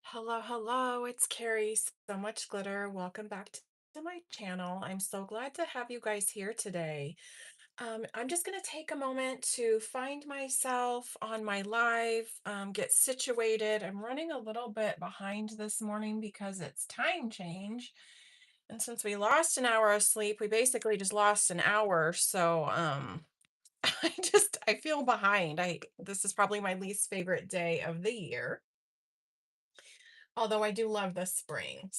Hello, hello, it's Carrie. So much glitter. Welcome back to my channel. I'm so glad to have you guys here today. I'm just going to take a moment to find myself on my live, get situated. I'm running a little bit behind this morning because it's time change. And since we lost an hour of sleep, we basically just lost an hour. So, I feel behind. This is probably my least favorite day of the year. Although I do love the spring.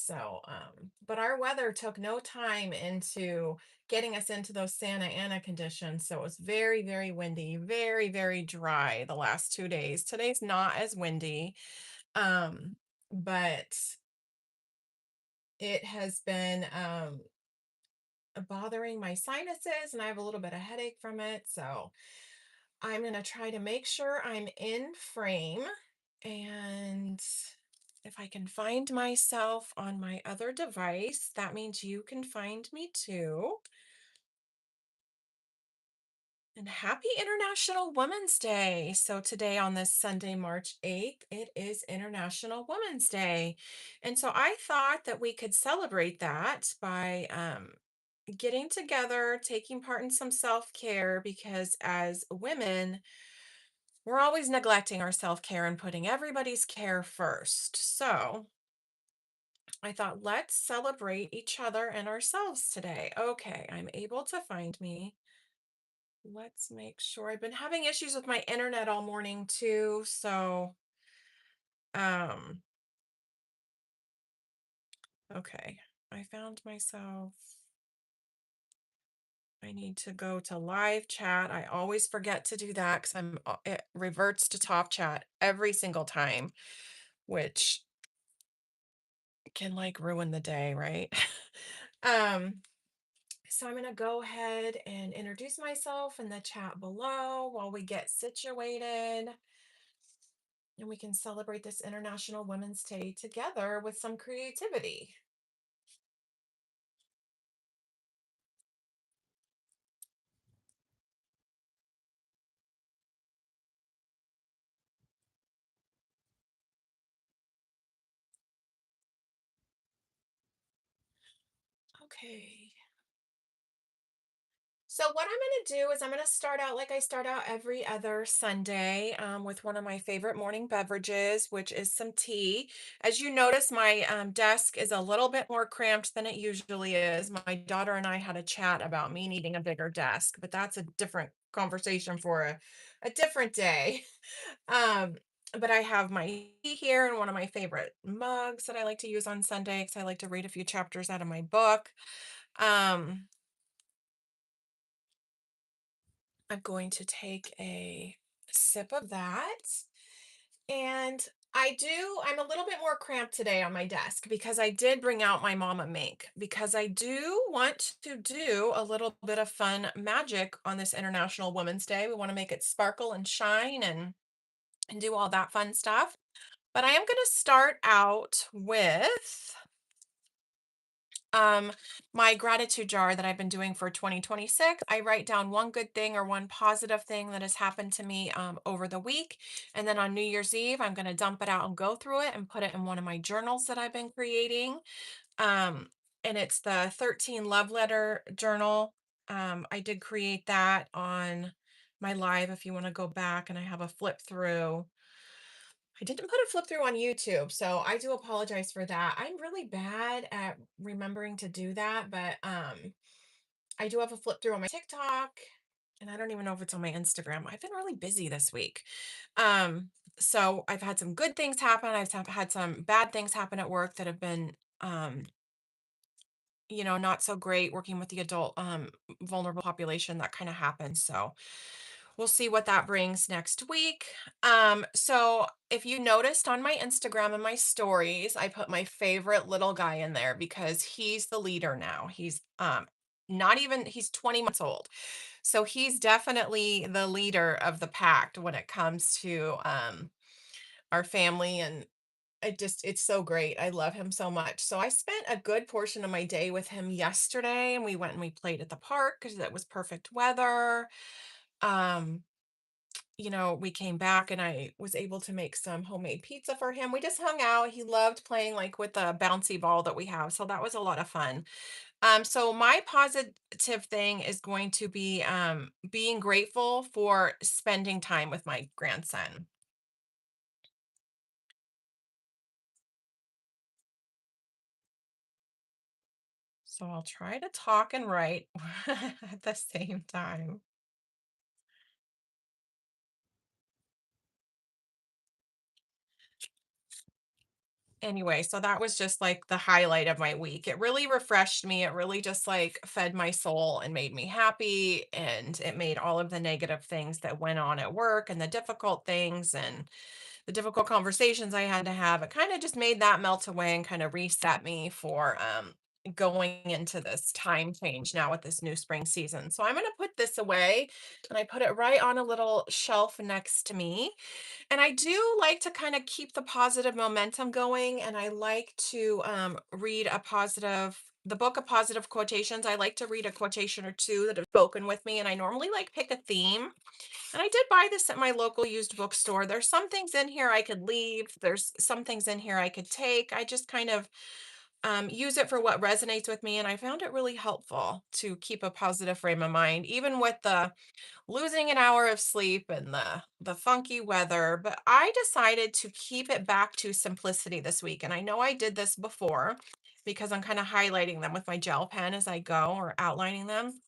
But our weather took no time into getting us into those Santa Ana conditions. So it was very, very windy, very, very dry the last 2 days. Today's not as windy, um, but it has been bothering my sinuses and I have a little bit of headache from it. So I'm going to try to make sure I'm in frame. And if I can find myself on my other device, that means you can find me too. And happy International Women's Day. So, today on this Sunday, March 8th, it is International Women's Day. And so, I thought that we could celebrate that by getting together, taking part in some self care, because as women, we're always neglecting our self care and putting everybody's care first. So, I thought, let's celebrate each other and ourselves today. Okay, I'm able to find me. Let's make sure. I've been having issues with my internet all morning too. Um, okay. I found myself. I need to go to live chat. I always forget to do that because it reverts to top chat every single time, which can like ruin the day, right? um, So I'm going to go ahead and introduce myself in the chat below while we get situated and we can celebrate this International Women's Day together with some creativity. Okay. So what I'm going to do is I'm going to start out like I start out every other Sunday with one of my favorite morning beverages, which is some tea. As you notice, my desk is a little bit more cramped than it usually is. My daughter and I had a chat about me needing a bigger desk, but that's a different conversation for a different day. Um, but I have my tea here and one of my favorite mugs that I like to use on Sunday because I like to read a few chapters out of my book. Um, I'm going to take a sip of that. And I'm a little bit more cramped today on my desk because I did bring out my Mama Mink because I do want to do a little bit of fun magic on this International Women's Day. We want to make it sparkle and shine and do all that fun stuff. But I am going to start out with um my gratitude jar that I've been doing for 2026. I write down one good thing or one positive thing that has happened to me over the week, and then on New Year's Eve I'm going to dump it out and go through it and put it in one of my journals that I've been creating. um and it's the 13 love letter journal. I did create that on my live if you want to go back, and I have a flip through. I didn't put a flip through on YouTube, so I do apologize for that. I'm really bad at remembering to do that, but I do have a flip through on my TikTok, and I don't even know if it's on my Instagram. I've been really busy this week. Um so I've had some good things happen. Had some bad things happen at work that have been not so great working with the adult vulnerable population. That kind of happens. So we'll see what that brings next week. So if you noticed on my Instagram and my stories, I put my favorite little guy in there because he's the leader now. He's not even he's 20 months old. So he's definitely the leader of the pack when it comes to our family, and it's so great. I love him so much. So I spent a good portion of my day with him yesterday, and we went and we played at the park because it was perfect weather. Um we came back and I was able to make some homemade pizza for him. We just hung out. He loved playing like with the bouncy ball that we have. So that was a lot of fun. So my positive thing is going to be being grateful for spending time with my grandson. So I'll try to talk and write at the same time. Anyway, so that was just like the highlight of my week. It really refreshed me. It really just like fed my soul and made me happy. And it made all of the negative things that went on at work and the difficult things and the difficult conversations I had to have. It kind of just made that melt away and kind of reset me for going into this time change now with this new spring season. So I'm going to put this away and I put it right on a little shelf next to me, and I do like to kind of keep the positive momentum going. And I like to read the book of positive quotations. I like to read a quotation or two that have spoken with me. And I normally like pick a theme. And I did buy this at my local used bookstore. There's some things in here I could leave, there's some things in here I could take. I just kind of use it for what resonates with me. And I found it really helpful to keep a positive frame of mind, even with the losing an hour of sleep and the funky weather. But I decided to keep it back to simplicity this week. And I know I did this before because I'm kind of highlighting them with my gel pen as I go or outlining them.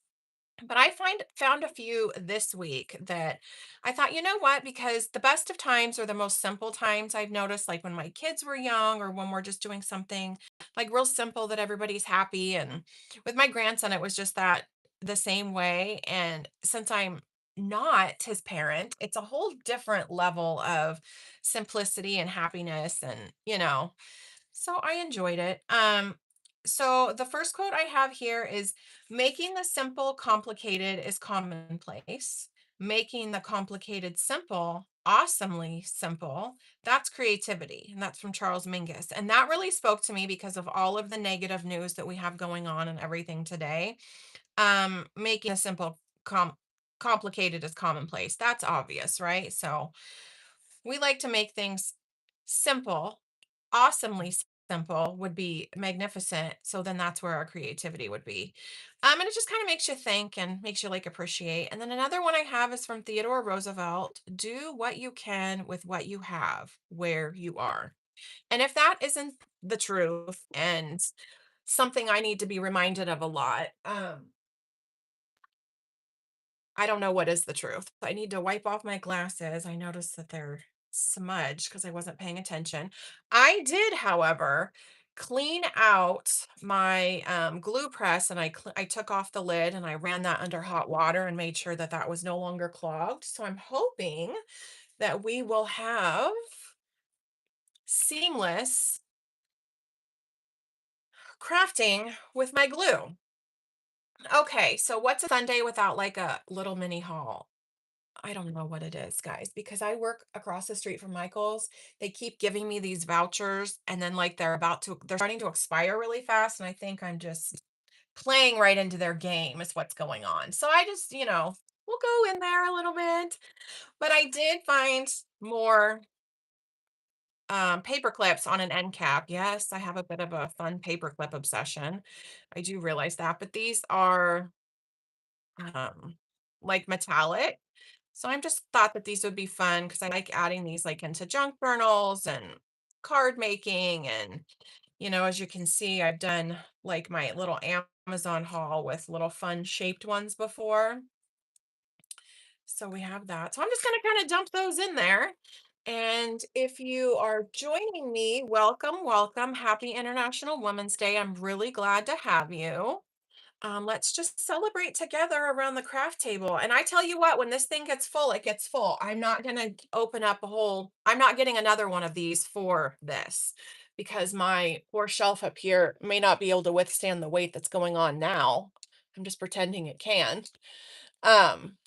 But I found a few this week that I thought, you know what? Because the best of times are the most simple times. I've noticed, like when my kids were young or when we're just doing something like real simple that everybody's happy. And with my grandson, it was just that the same way. And since I'm not his parent, it's a whole different level of simplicity and happiness. And, so I enjoyed it. So the first quote I have here is, making the simple complicated is commonplace. Making the complicated simple, awesomely simple, that's creativity. And that's from Charles Mingus. And that really spoke to me because of all of the negative news that we have going on and everything today. Making a simple complicated is commonplace. That's obvious, right? So we like to make things simple. Awesomely simple would be magnificent. So then that's where our creativity would be. And it just kind of makes you think and makes you like appreciate. And then another one I have is from Theodore Roosevelt: do what you can with what you have where you are. And if that isn't the truth and something I need to be reminded of a lot, I don't know what is the truth. I need to wipe off my glasses. I noticed that they're smudged because I wasn't paying attention. I did, however, clean out my glue press, and I took off the lid and I ran that under hot water and made sure that that was no longer clogged. So I'm hoping that we will have seamless crafting with my glue. Okay, so what's a Sunday without like a little mini haul? I don't know what it is, guys, because I work across the street from Michael's. They keep giving me these vouchers and then like they're starting to expire really fast. And I think I'm just playing right into their game is what's going on. So I just, we'll go in there a little bit. But I did find more paper clips on an end cap. Yes, I have a bit of a fun paperclip obsession. I do realize that. But these are um like metallic. So I'm just thought that these would be fun because I like adding these like into junk journals and card making. And, as you can see, I've done like my little Amazon haul with little fun shaped ones before. So we have that. So I'm just going to kind of dump those in there. And if you are joining me, welcome, welcome. Happy International Women's Day. I'm really glad to have you. Let's just celebrate together around the craft table. And I tell you what, when this thing gets full, it gets full. I'm not going to open up I'm not getting another one of these for this because my poor shelf up here may not be able to withstand the weight that's going on now. I'm just pretending it can. Um,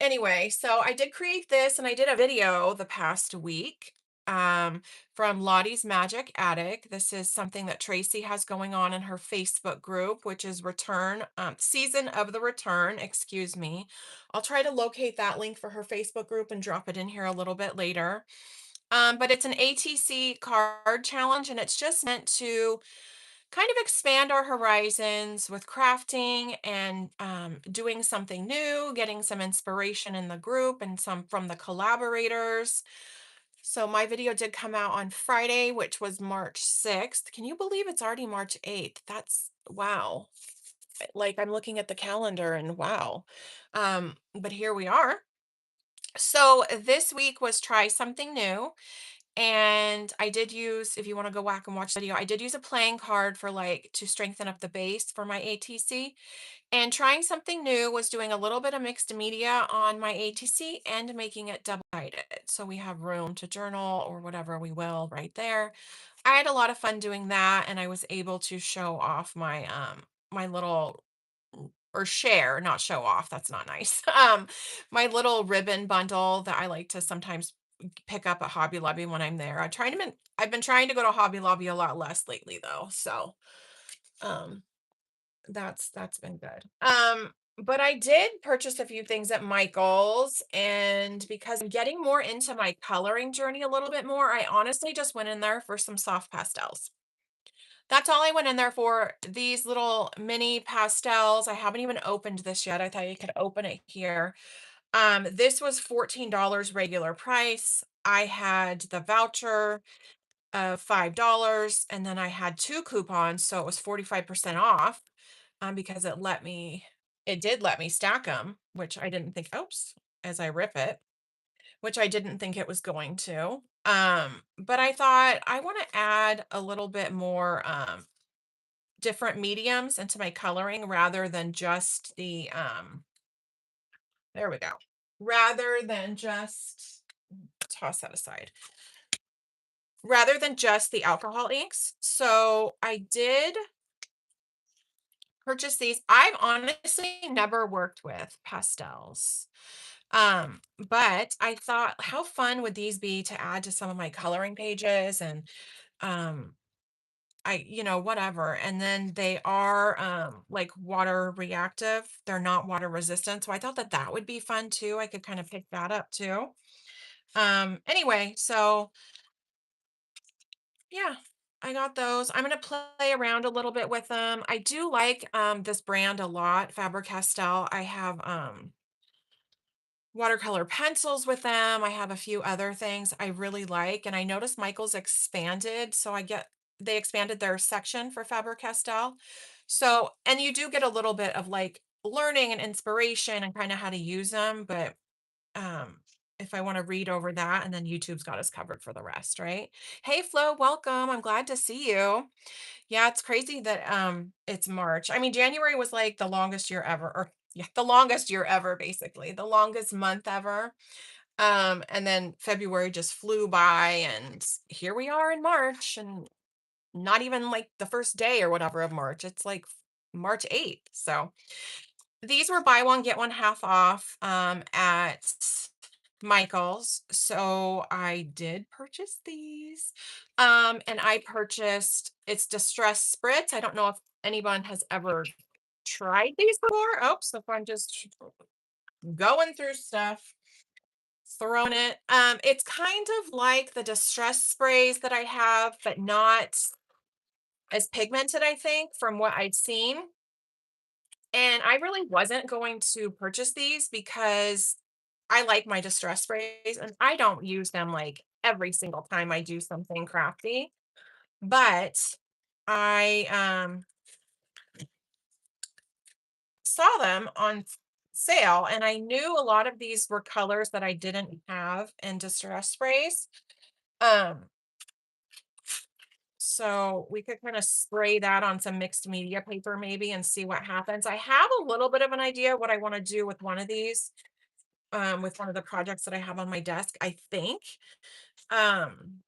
anyway, so I did create this and I did a video the past week. from Lottie's Magic Attic. This is something that Tracy has going on in her Facebook group, which is Return, Season of the Return, excuse me. I'll try to locate that link for her Facebook group and drop it in here a little bit later. But it's an ATC card challenge, and it's just meant to kind of expand our horizons with crafting and doing something new, getting some inspiration in the group and some from the collaborators. So my video did come out on Friday, which was March 6th. Can you believe it's already March 8th? That's wow. Like I'm looking at the calendar and wow. But here we are. So this week was try something new. And I did use, if you want to go back and watch the video, I did use a playing card for like to strengthen up the base for my ATC. And trying something new was doing a little bit of mixed media on my ATC and making it double-sided. So we have room to journal or whatever we will right there. I had a lot of fun doing that, and I was able to show off my little or share, not show off, that's not nice. My little ribbon bundle that I like to sometimes pick up at Hobby Lobby when I'm there. I've been trying to go to Hobby Lobby a lot less lately though. So um that's been good. But I did purchase a few things at Michael's, and because I'm getting more into my coloring journey a little bit more, I honestly just went in there for some soft pastels. That's all I went in there for. These little mini pastels. I haven't even opened this yet. I thought you could open it here. This was $14 regular price. I had the voucher of $5, and then I had 2 coupons, so it was 45% off, because it did let me stack them, which I didn't think oops, as I rip it, which I didn't think it was going to. But I thought I wanna add a little bit more, different mediums into my coloring rather than just there we go. Rather than just toss that aside. Rather than just the alcohol inks. So I did purchase these. I've honestly never worked with pastels. But I thought, how fun would these be to add to some of my coloring pages and um whatever. And then they are like water reactive. They're not water resistant. So I thought that that would be fun too. I could kind of pick that up too. Anyway, so yeah, I got those. I'm gonna play around a little bit with them. I do like this brand a lot, Faber-Castell. I have watercolor pencils with them. I have a few other things I really like, and I noticed Michael's expanded, so they expanded their section for Faber-Castell. So, and you do get a little bit of like learning and inspiration and kind of how to use them, but um if I want to read over that, and then YouTube's got us covered for the rest, right? Hey Flo, welcome. I'm glad to see you. Yeah, it's crazy that it's March. I mean, January was like the longest year ever, or yeah, the longest year ever, basically, the longest month ever. And then February just flew by, and here we are in March, and not even like the first day or whatever of March. It's like March 8th. So these were buy one, get one half off at Michael's. So I did purchase these. And I purchased it's Distress Spritz. I don't know if anyone has ever tried these before. Oops, if I'm just going through stuff, throwing it. It's kind of like the distress sprays that I have, but not as pigmented, I think, from what I'd seen. And I really wasn't going to purchase these because I like my distress sprays and I don't use them like every single time I do something crafty. But I saw them on sale, and I knew a lot of these were colors that I didn't have in distress sprays. Um, so we could kind of spray that on some mixed media paper maybe and see what happens. I have a little bit of an idea what I want to do with one of these, with one of the projects that I have on my desk, I think. Um,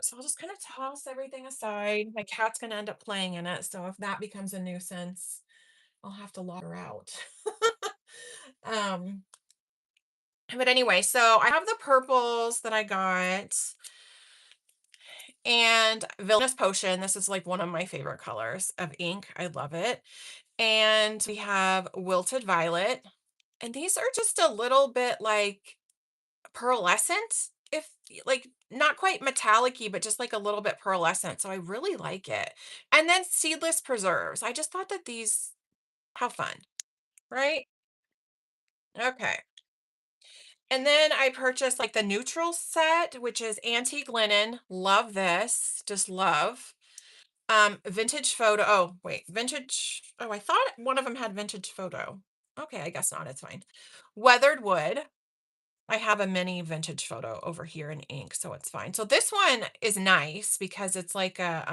so I'll just kind of toss everything aside. My cat's gonna end up playing in it, so if that becomes a nuisance, I'll have to lock her out. Um, but anyway, so I have the purples that I got. and Villainous Potion. This is like one of my favorite colors of ink. I love it. And we have Wilted Violet. And these are just a little bit like pearlescent, if like not quite metallic-y, but just like a little bit pearlescent. So I really like it. And then Seedless Preserves. I just thought that these have fun, right? Okay. And then I purchased like the neutral set, which is antique linen. Love this. Just love. Vintage photo. Oh, wait. Vintage. Oh, I thought one of them had vintage photo. Okay, I guess not. It's fine. Weathered wood. I have a mini vintage photo over here in ink, so it's fine. So this one is nice because it's like a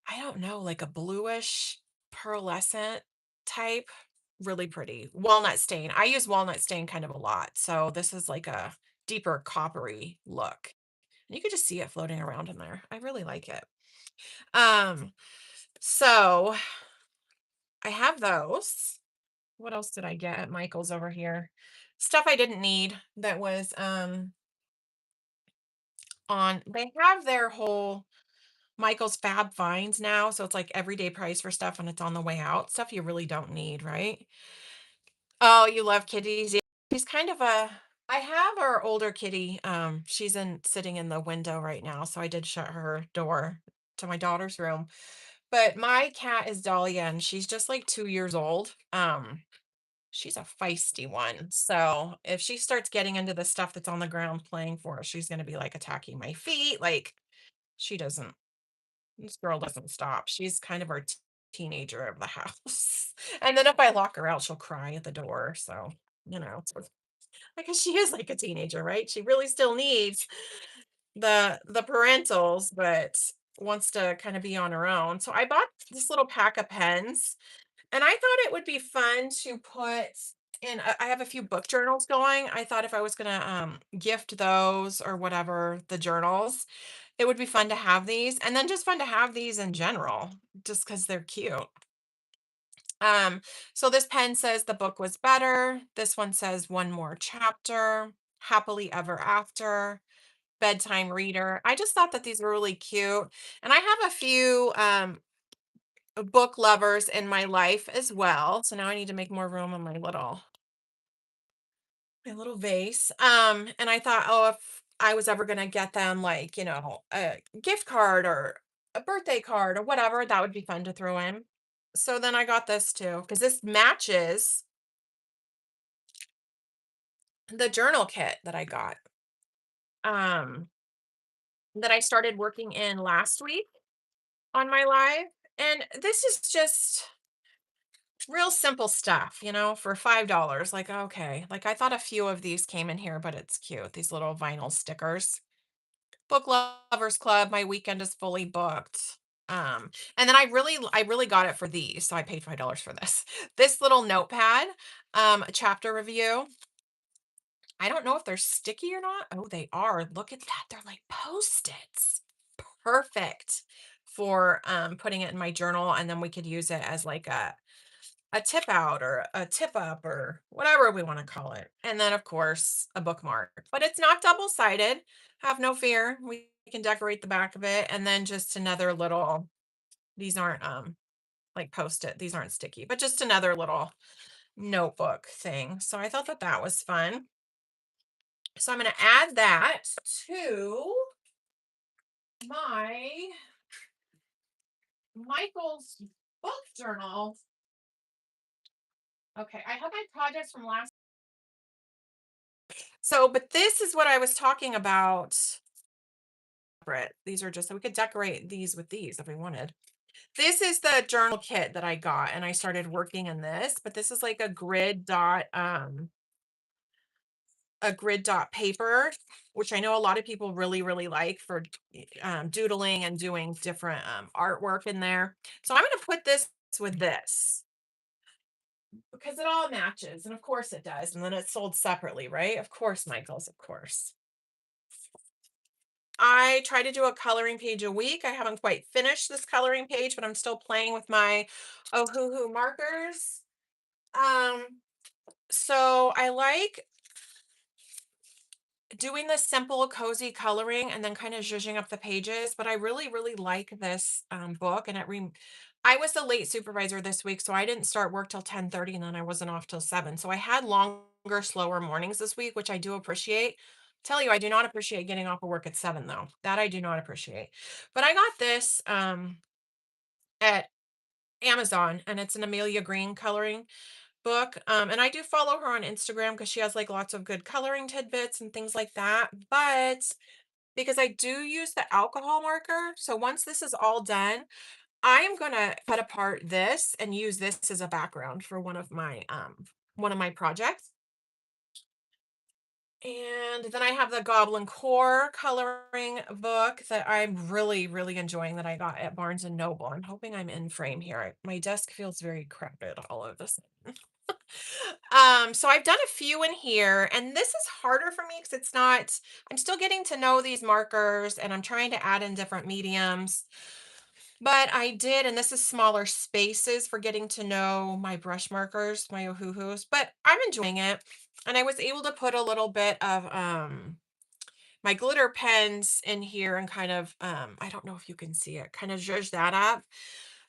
I don't know, like a bluish pearlescent type. Really pretty. Walnut stain. I use walnut stain kind of a lot. So this is like a deeper coppery look. You could just see it floating around in there. I really like it. Um, so I have those. What else did I get at Michael's over here? Stuff I didn't need that was on they have their whole Michael's Fab Finds now, so it's like everyday price for stuff and it's on the way out. Stuff you really don't need, right? Oh, you love kitties. Yeah. She's kind of a I have our older kitty. She's in sitting in the window right now, so I did shut her door to my daughter's room. But my cat is Dahlia and she's just like 2 years old. She's a feisty one. So if she starts getting into the stuff that's on the ground playing for us, she's gonna be like attacking my feet. Like she doesn't this girl doesn't stop. She's kind of our teenager of the house. And then if I lock her out, she'll cry at the door. So, because she is like a teenager, right? She really still needs the parentals, but wants to kind of be on her own. So I bought this little pack of pens, and I thought it would be fun to put in. I have a few book journals going. I thought if I was gonna gift those or whatever the journals, it would be fun to have these, and then just fun to have these in general, just because they're cute. Um, so this pen says the book was better. This one says one more chapter, happily ever after, bedtime reader. I just thought that these were really cute. And I have a few book lovers in my life as well. So now I need to make more room in my little vase. And I thought, oh, if I was ever gonna get them like, a gift card or a birthday card or whatever, that would be fun to throw in. So then I got this too, because this matches the journal kit that I got. Um, that I started working in last week on my live. And this is just real simple stuff, for $5. Like, okay. Like I thought a few of these came in here, but it's cute. These little vinyl stickers. Book Lovers Club, my weekend is fully booked. And then I really got it for these, so I paid $5 for this. This little notepad, a chapter review. I don't know if they're sticky or not. Oh, they are. Look at that. They're like Post-its. Perfect for putting it in my journal, and then we could use it as like a tip out or a tip up or whatever we want to call it. And then, of course, a bookmark. But it's not double sided. Have no fear. We can decorate the back of it. And then just another little, these aren't like post it, these aren't sticky, but just another little notebook thing. So I thought that that was fun. So I'm going to add that to my Michael's book journal. Okay, I have my projects from last. So, but this is what I was talking about. These are just, we could decorate these with these if we wanted. This is the journal kit that I got, and I started working in this, but this is like a grid dot paper, which I know a lot of people really, really like for doodling and doing different artwork in there. So I'm going to put this with this because it all matches. And of course it does. And then it's sold separately, right? Of course, Michael's, of course. I try to do a coloring page a week. I haven't quite finished this coloring page, but I'm still playing with my Ohuhu markers. Um, so I like doing the simple cozy coloring and then kind of zhuzhing up the pages. But I really, really like this book, and I was the late supervisor this week, so I didn't start work till 10:30, and then I wasn't off till 7. So I had longer, slower mornings this week, which I do appreciate. Tell you, I do not appreciate getting off of work at 7 though. That I do not appreciate. But I got this at Amazon, and it's an Amelia Green coloring book. And I do follow her on Instagram because she has like lots of good coloring tidbits and things like that. But because I do use the alcohol marker, so once this is all done, I am gonna cut apart this and use this as a background for one of my projects. And then I have the Goblin Core coloring book that I'm really, really enjoying that I got at Barnes and Noble. I'm hoping I'm in frame here. My desk feels very crowded all of this. So I've done a few in here, and this is harder for me because it's not, I'm still getting to know these markers and I'm trying to add in different mediums. But I did, and this is smaller spaces for getting to know my brush markers, my Ohuhus, but I'm enjoying it. And I was able to put a little bit of my glitter pens in here and kind of I don't know if you can see it, kind of zhuzh that up.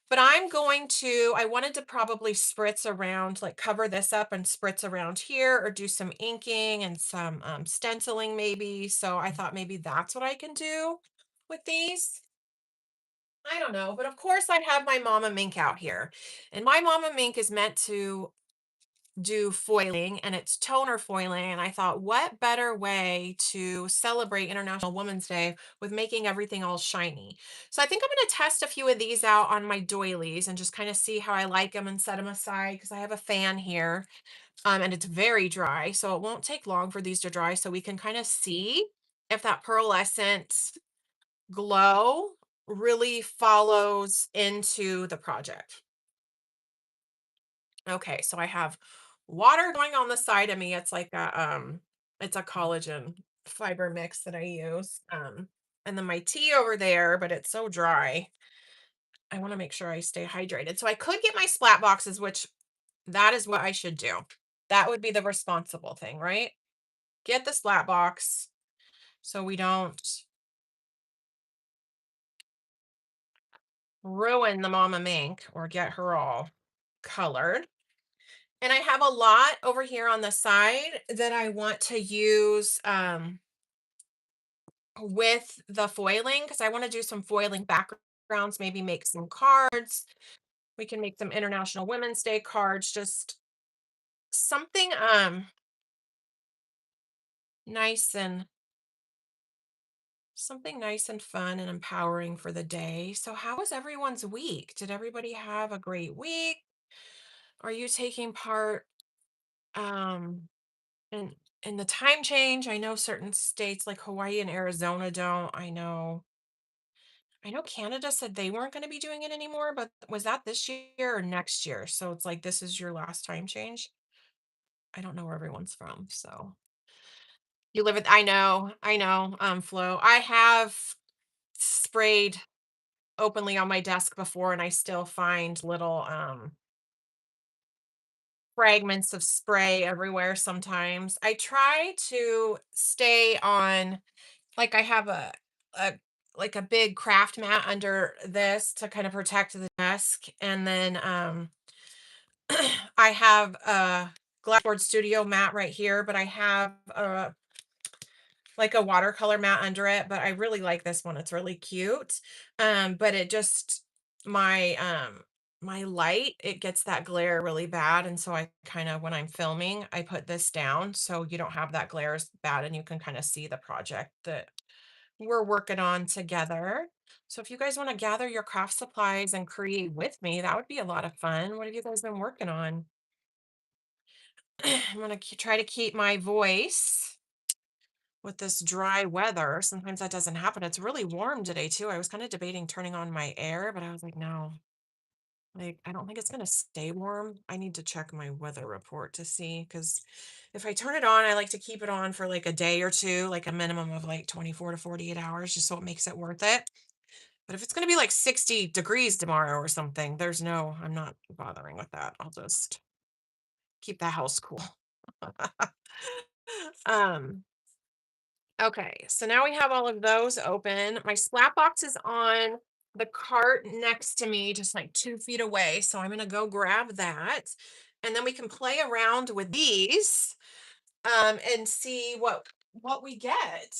But I wanted to probably spritz around, like cover this up and spritz around here or do some inking and some stenciling maybe. So I thought maybe that's what I can do with these. I don't know. But of course, I have my Mama Mink out here. And my Mama Mink is meant to do foiling, and it's toner foiling. And I thought, what better way to celebrate International Women's Day with making everything all shiny? So I think I'm going to test a few of these out on my doilies and just kind of see how I like them and set them aside because I have a fan here, and it's very dry. So it won't take long for these to dry. So we can kind of see if that pearlescent glow really follows into the project. Okay, so I have water going on the side of me. It's a collagen fiber mix that I use. And then my tea over there, but it's so dry. I want to make sure I stay hydrated. So I could get my splat boxes, which that is what I should do. That would be the responsible thing, right? Get the splat box so we don't ruin the mama mink or get her all colored. And I have a lot over here on the side that I want to use with the foiling because I want to do some foiling backgrounds, maybe make some cards. We can make some International Women's Day cards, just something nice and something nice and fun and empowering for the day. So how was everyone's week? Did everybody have a great week? Are you taking part um in in the time change? I know certain states like Hawaii and Arizona don't. I know Canada said they weren't going to be doing it anymore, but was that this year or next year? So it's like this is your last time change. I don't know where everyone's from. So you live at I know, Flo. I have sprayed openly on my desk before and I still find little fragments of spray everywhere sometimes. I try to stay on, like I have a like a big craft mat under this to kind of protect the desk, and then I have a Glassboard Studio mat right here, but I have like a watercolor mat under it, but I really like this one. It's really cute. But it just my light, it gets that glare really bad. And so I kind of when I'm filming, I put this down so you don't have that glare as bad and you can kind of see the project that we're working on together. So if you guys want to gather your craft supplies and create with me, that would be a lot of fun. What have you guys been working on? I'm going to try to keep my voice with this dry weather. Sometimes that doesn't happen. It's really warm today too. I was kind of debating turning on my air, but I was like, no, like I don't think it's going to stay warm. I need to check my weather report to see because if I turn it on, I like to keep it on for like a day or two, like a minimum of like 24 to 48 hours, just so it makes it worth it. But if it's going to be like 60 degrees tomorrow or something, I'm not bothering with that. I'll just keep the house cool. um, Okay, so now we have all of those open. My slap box is on the cart next to me, just like 2 feet away. So I'm gonna go grab that. And then we can play around with these and see what we get.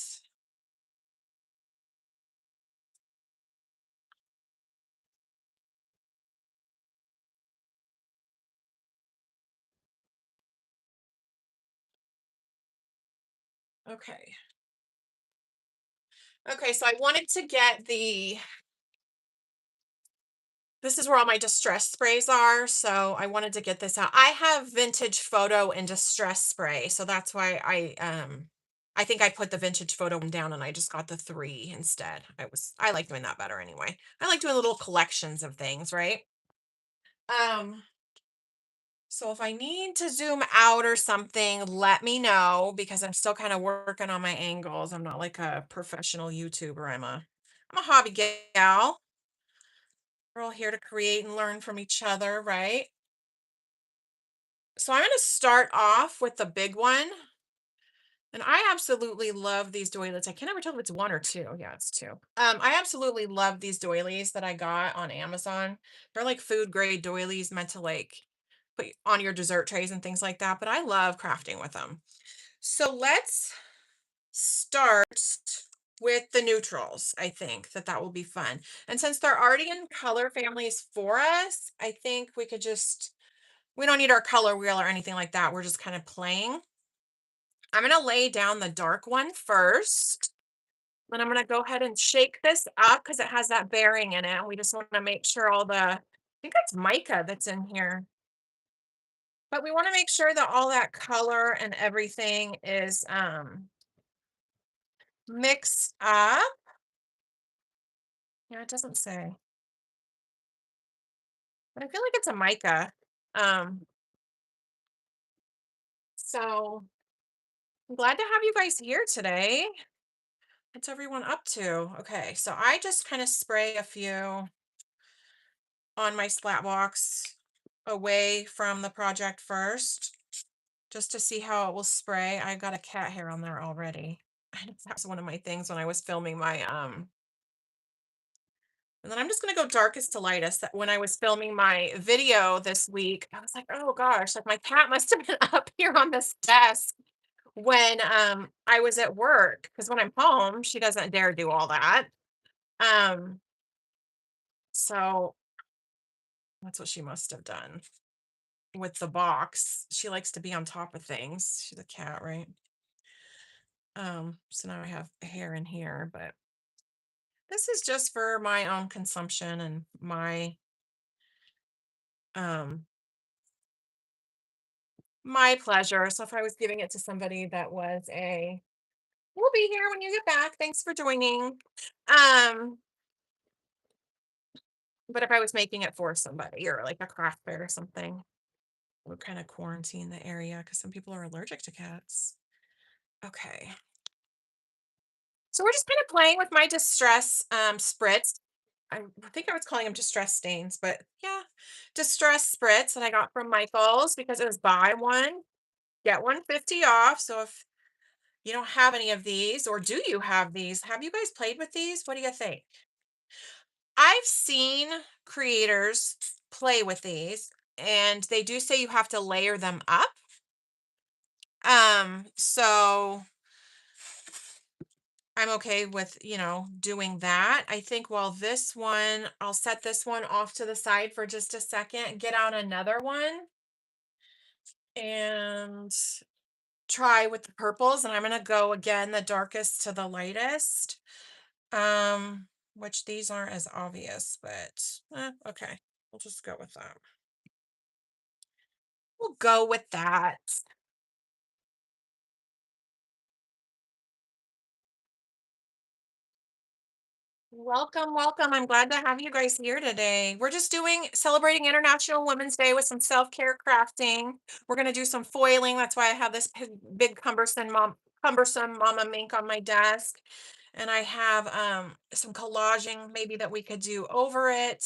Okay. Okay, so I wanted to get this is where all my distress sprays are, so I wanted to get this out. I have vintage photo and distress spray, so that's why I think I put the vintage photo one down and I just got the three instead. I like doing that better anyway. I like doing little collections of things, right? Um, so if I need to zoom out or something, let me know because I'm still kind of working on my angles. I'm not like a professional YouTuber. I'm a hobby gal. We're all here to create and learn from each other, right? So I'm going to start off with the big one. And I absolutely love these doilies. I can't ever tell if it's one or two. Yeah, it's two. I absolutely love these doilies that I got on Amazon. They're like food grade doilies meant to like put on your dessert trays and things like that. But I love crafting with them. So let's start with the neutrals. I think that will be fun. And since they're already in color families for us, I think we don't need our color wheel or anything like that. We're just kind of playing. I'm going to lay down the dark one first. Then I'm going to go ahead and shake this up because it has that bearing in it. We just want to make sure I think that's mica that's in here. But we want to make sure that all that color and everything is mixed up. Yeah, it doesn't say, but I feel like it's a mica. Um, so I'm glad to have you guys here today. What's everyone up to? Okay, so I just kind of spray a few on my slat box away from the project first, just to see how it will spray. I got a cat hair on there already. That's one of my things when I was filming my and then I'm just gonna go darkest to lightest. That when I was filming my video this week, I was like, oh gosh, like my cat must have been up here on this desk when I was at work. Because when I'm home, she doesn't dare do all that. Um, so that's what she must have done with the box. She likes to be on top of things. She's a cat, right? So now I have hair in here, but this is just for my own consumption and um my pleasure. So if I was giving it to somebody that was a we'll be here when you get back. Thanks for joining. Um, but if I was making it for somebody or like a craft fair or something, we'll kind of quarantine the area because some people are allergic to cats. Okay. So we're just kind of playing with my distress spritz. I think I was calling them distress stains, but yeah, distress spritz that I got from Michaels because it was buy one, get 150 off. So if you don't have any of these, or do you have these? Have you guys played with these? What do you think? I've seen creators play with these, and they do say you have to layer them up. So I'm okay with, doing that. I think while this one, I'll set this one off to the side for just a second, get out another one and try with the purples. And I'm going to go again, the darkest to the lightest. Which these aren't as obvious, but okay. We'll just go with that. We'll go with that. Welcome, welcome. I'm glad to have you guys here today. We're just doing celebrating International Women's Day with some self-care crafting. We're going to do some foiling. That's why I have this big cumbersome mama mink on my desk. And I have some collaging maybe that we could do over it.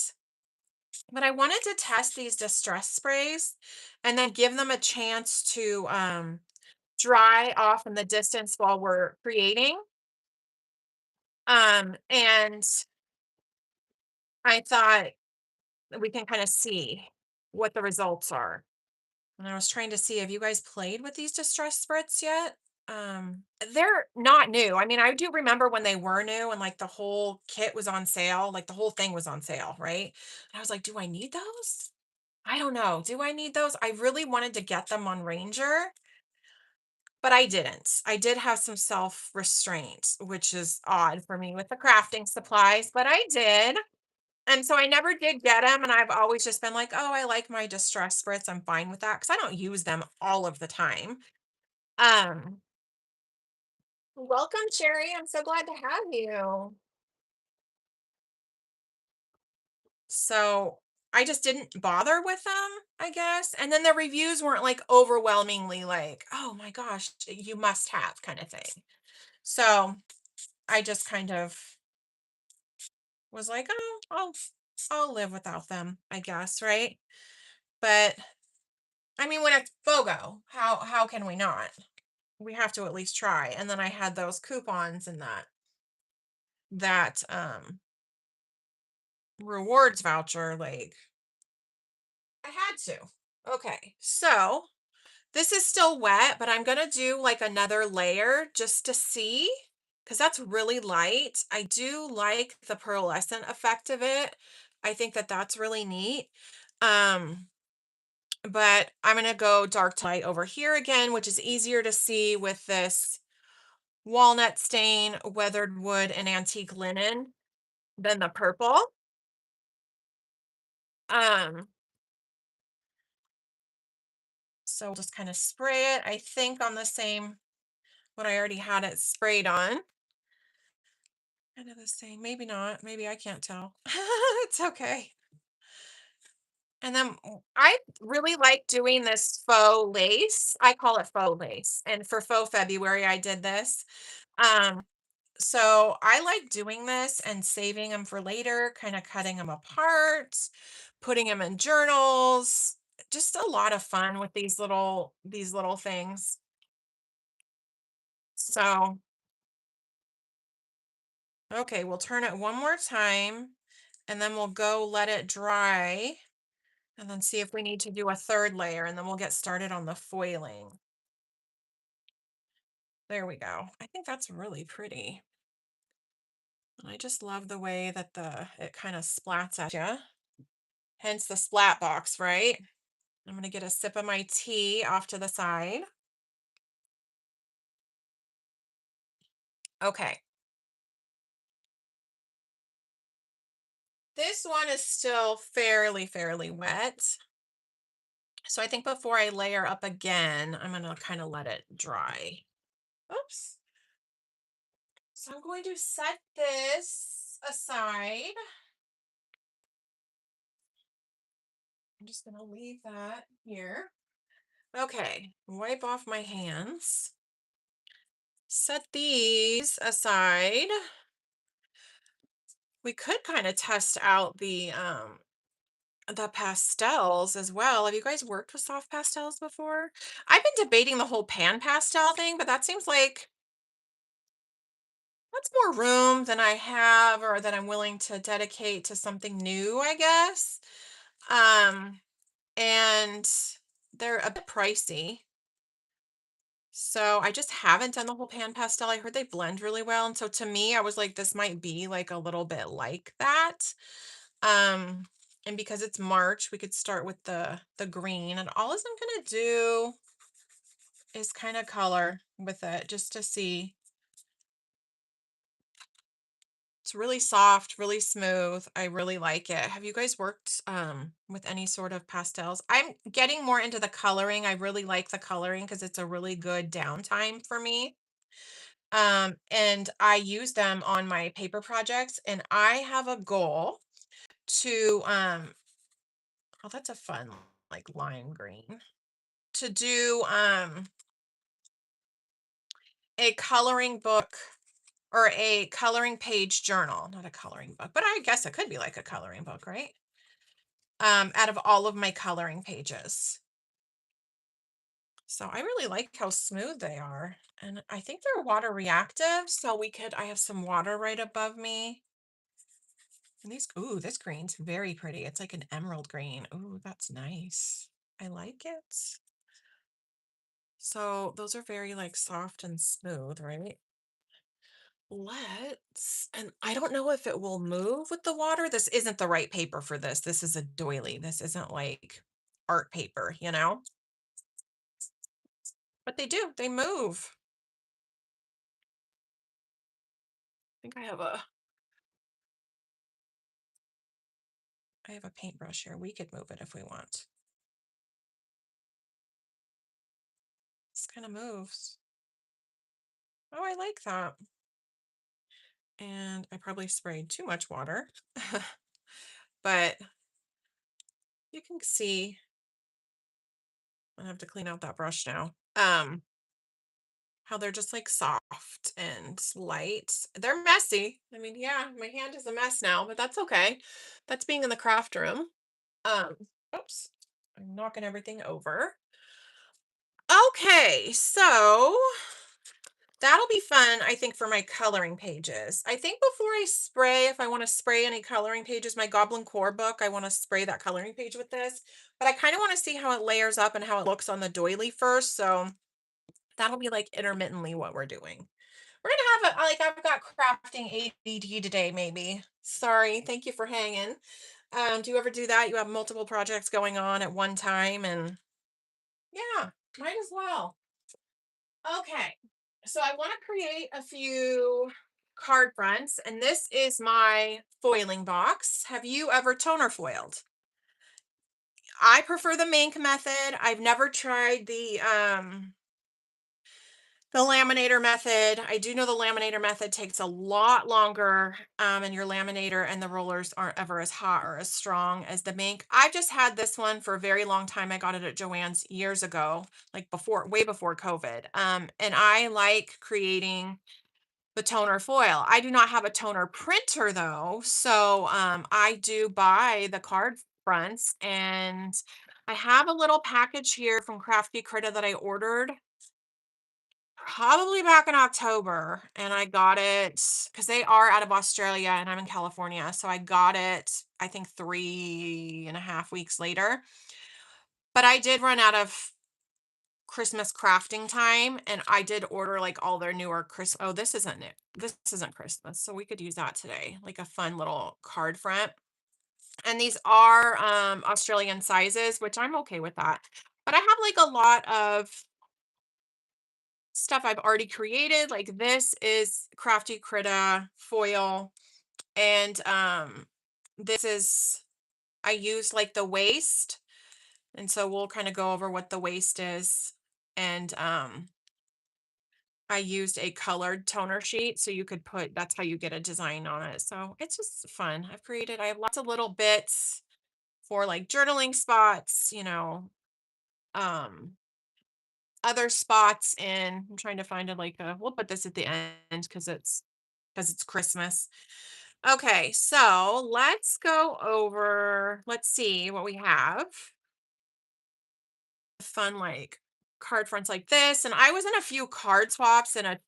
But I wanted to test these distress sprays and then give them a chance to dry off in the distance while we're creating. And I thought we can kind of see what the results are. And I was trying to see, have you guys played with these distress spritz yet? They're not new. I mean, I do remember when they were new and like the whole kit was on sale, like the whole thing was on sale, right? And I was like, do I need those? I don't know. Do I need those? I really wanted to get them on Ranger, but I didn't. I did have some self restraint, which is odd for me with the crafting supplies, but I did. And so I never did get them. And I've always just been like, oh, I like my distress spritz. I'm fine with that because I don't use them all of the time. Um, Welcome, Sherry. I'm so glad to have you. So I just didn't bother with them, I guess. And then the reviews weren't like overwhelmingly like, oh my gosh, you must have kind of thing. So I just kind of was like, oh, I'll live without them, I guess, right? But I mean, when it's BOGO, how can we not? We have to at least try. And then I had those coupons and that rewards voucher, like I had to. Okay, so this is still wet, but I'm gonna do like another layer just to see because that's really light. I do like the pearlescent effect of it. I think that that's really neat. Um, but I'm gonna go dark to light over here again, which is easier to see with this walnut stain, weathered wood, and antique linen than the purple. Um, so we'll just kind of spray it, I think, on the same what I already had it sprayed on. Kind of the same. Maybe not. Maybe I can't tell. It's okay. And then I really like doing this faux lace. I call it faux lace. And for faux February, I did this. Um, so I like doing this and saving them for later, kind of cutting them apart, putting them in journals. Just a lot of fun with these little things. So, okay, we'll turn it one more time and then we'll go let it dry. And then see if we need to do a third layer and then we'll get started on the foiling. There we go. I think that's really pretty. And I just love the way that it kind of splats at you. Hence the splat box, right? I'm going to get a sip of my tea off to the side. Okay. This one is still fairly wet. So I think before I layer up again, I'm going to kind of let it dry. Oops. So I'm going to set this aside. I'm just going to leave that here. Okay, wipe off my hands. Set these aside. We could kind of test out the pastels as well. Have you guys worked with soft pastels before? I've been debating the whole pan pastel thing, but that seems like that's more room than I have or that I'm willing to dedicate to something new, I guess. Um, and they're a bit pricey. So I just haven't done the whole pan pastel. I heard they blend really well. And so to me, I was like, this might be like a little bit like that. Um, and because it's March, we could start with the green. And all I'm gonna do is kind of color with it just to see. It's really soft, really smooth. I really like it. Have you guys worked with any sort of pastels? I'm getting more into the coloring. I really like the coloring because it's a really good downtime for me. And I use them on my paper projects, and I have a goal to oh, that's a fun like lime green. To do a coloring book or a coloring page journal, not a coloring book, but I guess it could be like a coloring book, right? Out of all of my coloring pages. So I really like how smooth they are. And I think they're water reactive. So I have some water right above me. And ooh, this green's very pretty. It's like an emerald green. Ooh, that's nice. I like it. So those are very like soft and smooth, right? And I don't know if it will move with the water. This isn't the right paper for this. This is a doily. This isn't like art paper, you know? But they do, they move. I think I have a paintbrush here. We could move it if we want. This kind of moves. Oh, I like that. And I probably sprayed too much water, but you can see I have to clean out that brush now. How they're just like soft and light. They're messy. I mean, yeah, my hand is a mess now, but that's okay. That's being in the craft room. Um, oops, I'm knocking everything over. Okay, so that'll be fun, I think, for my coloring pages. I think before I spray, if I want to spray any coloring pages, my Goblin Core book, I want to spray that coloring page with this. But I kind of want to see how it layers up and how it looks on the doily first. So that'll be like intermittently what we're doing. We're gonna have a like I've got crafting ADD today, maybe. Sorry, thank you for hanging. Do you ever do that? You have multiple projects going on at one time, and yeah, might as well. Okay, so I want to create a few card fronts, and this is my foiling box. Have you ever toner foiled? I prefer the Mink method. I've never tried the laminator method. I do know the laminator method takes a lot longer, and your laminator and the rollers aren't ever as hot or as strong as the Mink. I've just had this one for a very long time. I got it at Joann's years ago, like way before COVID. And I like creating the toner foil. I do not have a toner printer though, so I do buy the card fronts, and I have a little package here from Crafty Critta that I ordered probably back in October, and I got it because they are out of Australia and I'm in California. So I got it, I think 3.5 weeks later. But I did run out of Christmas crafting time, and I did order like all their newer Chris. Oh, this isn't it. This isn't Christmas. So we could use that today, like a fun little card front. And these are Australian sizes, which I'm okay with that. But I have like a lot of stuff I've already created. Like this is Crafty Critta foil. And this is I use like the waist. And so we'll kind of go over what the waist is. And I used a colored toner sheet. So you could that's how you get a design on it. So it's just fun. I have lots of little bits for like journaling spots, um other spots in I'm trying to find it like we'll put this at the end because it's Christmas. Okay, so let's see what we have. Fun like card fronts like this. And I was in a few card swaps in a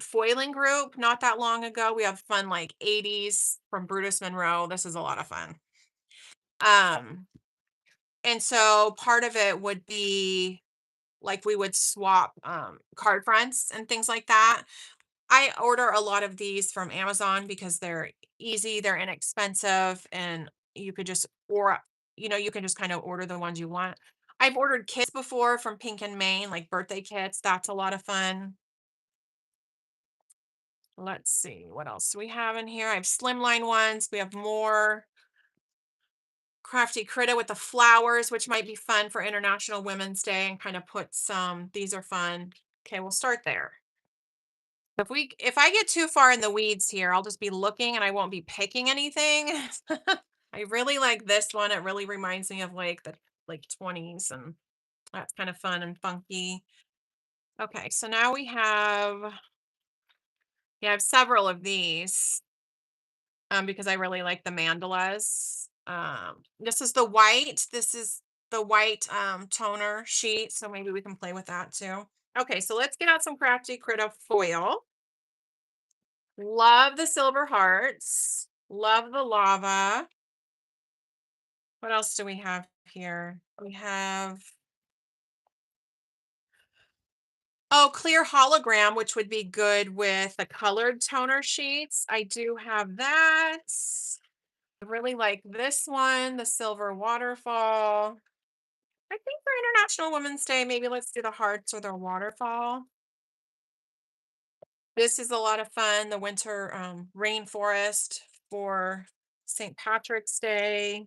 foiling group not that long ago. We have fun like 80s from Brutus Monroe. This is a lot of fun. Um, and so part of it would be like we would swap card fronts and things like that. I order a lot of these from Amazon because they're easy, they're inexpensive, and you could just or you can just kind of order the ones you want. I've ordered kits before from Pink and Maine, like birthday kits. That's a lot of fun. Let's see, what else do we have in here? I have slimline ones. We have more Crafty Critta with the flowers, which might be fun for International Women's Day, and kind of put some, these are fun. Okay, we'll start there. If I get too far in the weeds here, I'll just be looking and I won't be picking anything. I really like this one. It really reminds me of like the like 20s, and that's kind of fun and funky. Okay, so now I have several of these because I really like the mandalas. This is the white. This is the white toner sheet, so maybe we can play with that too. Okay, so let's get out some Crafty Critter foil. Love the silver hearts. Love the lava. What else do we have here? We have, oh, clear hologram, which would be good with the colored toner sheets. I do have that. I really like this one, the silver waterfall. I think for International Women's Day, maybe let's do the hearts or the waterfall. This is a lot of fun. The winter rainforest for St. Patrick's Day.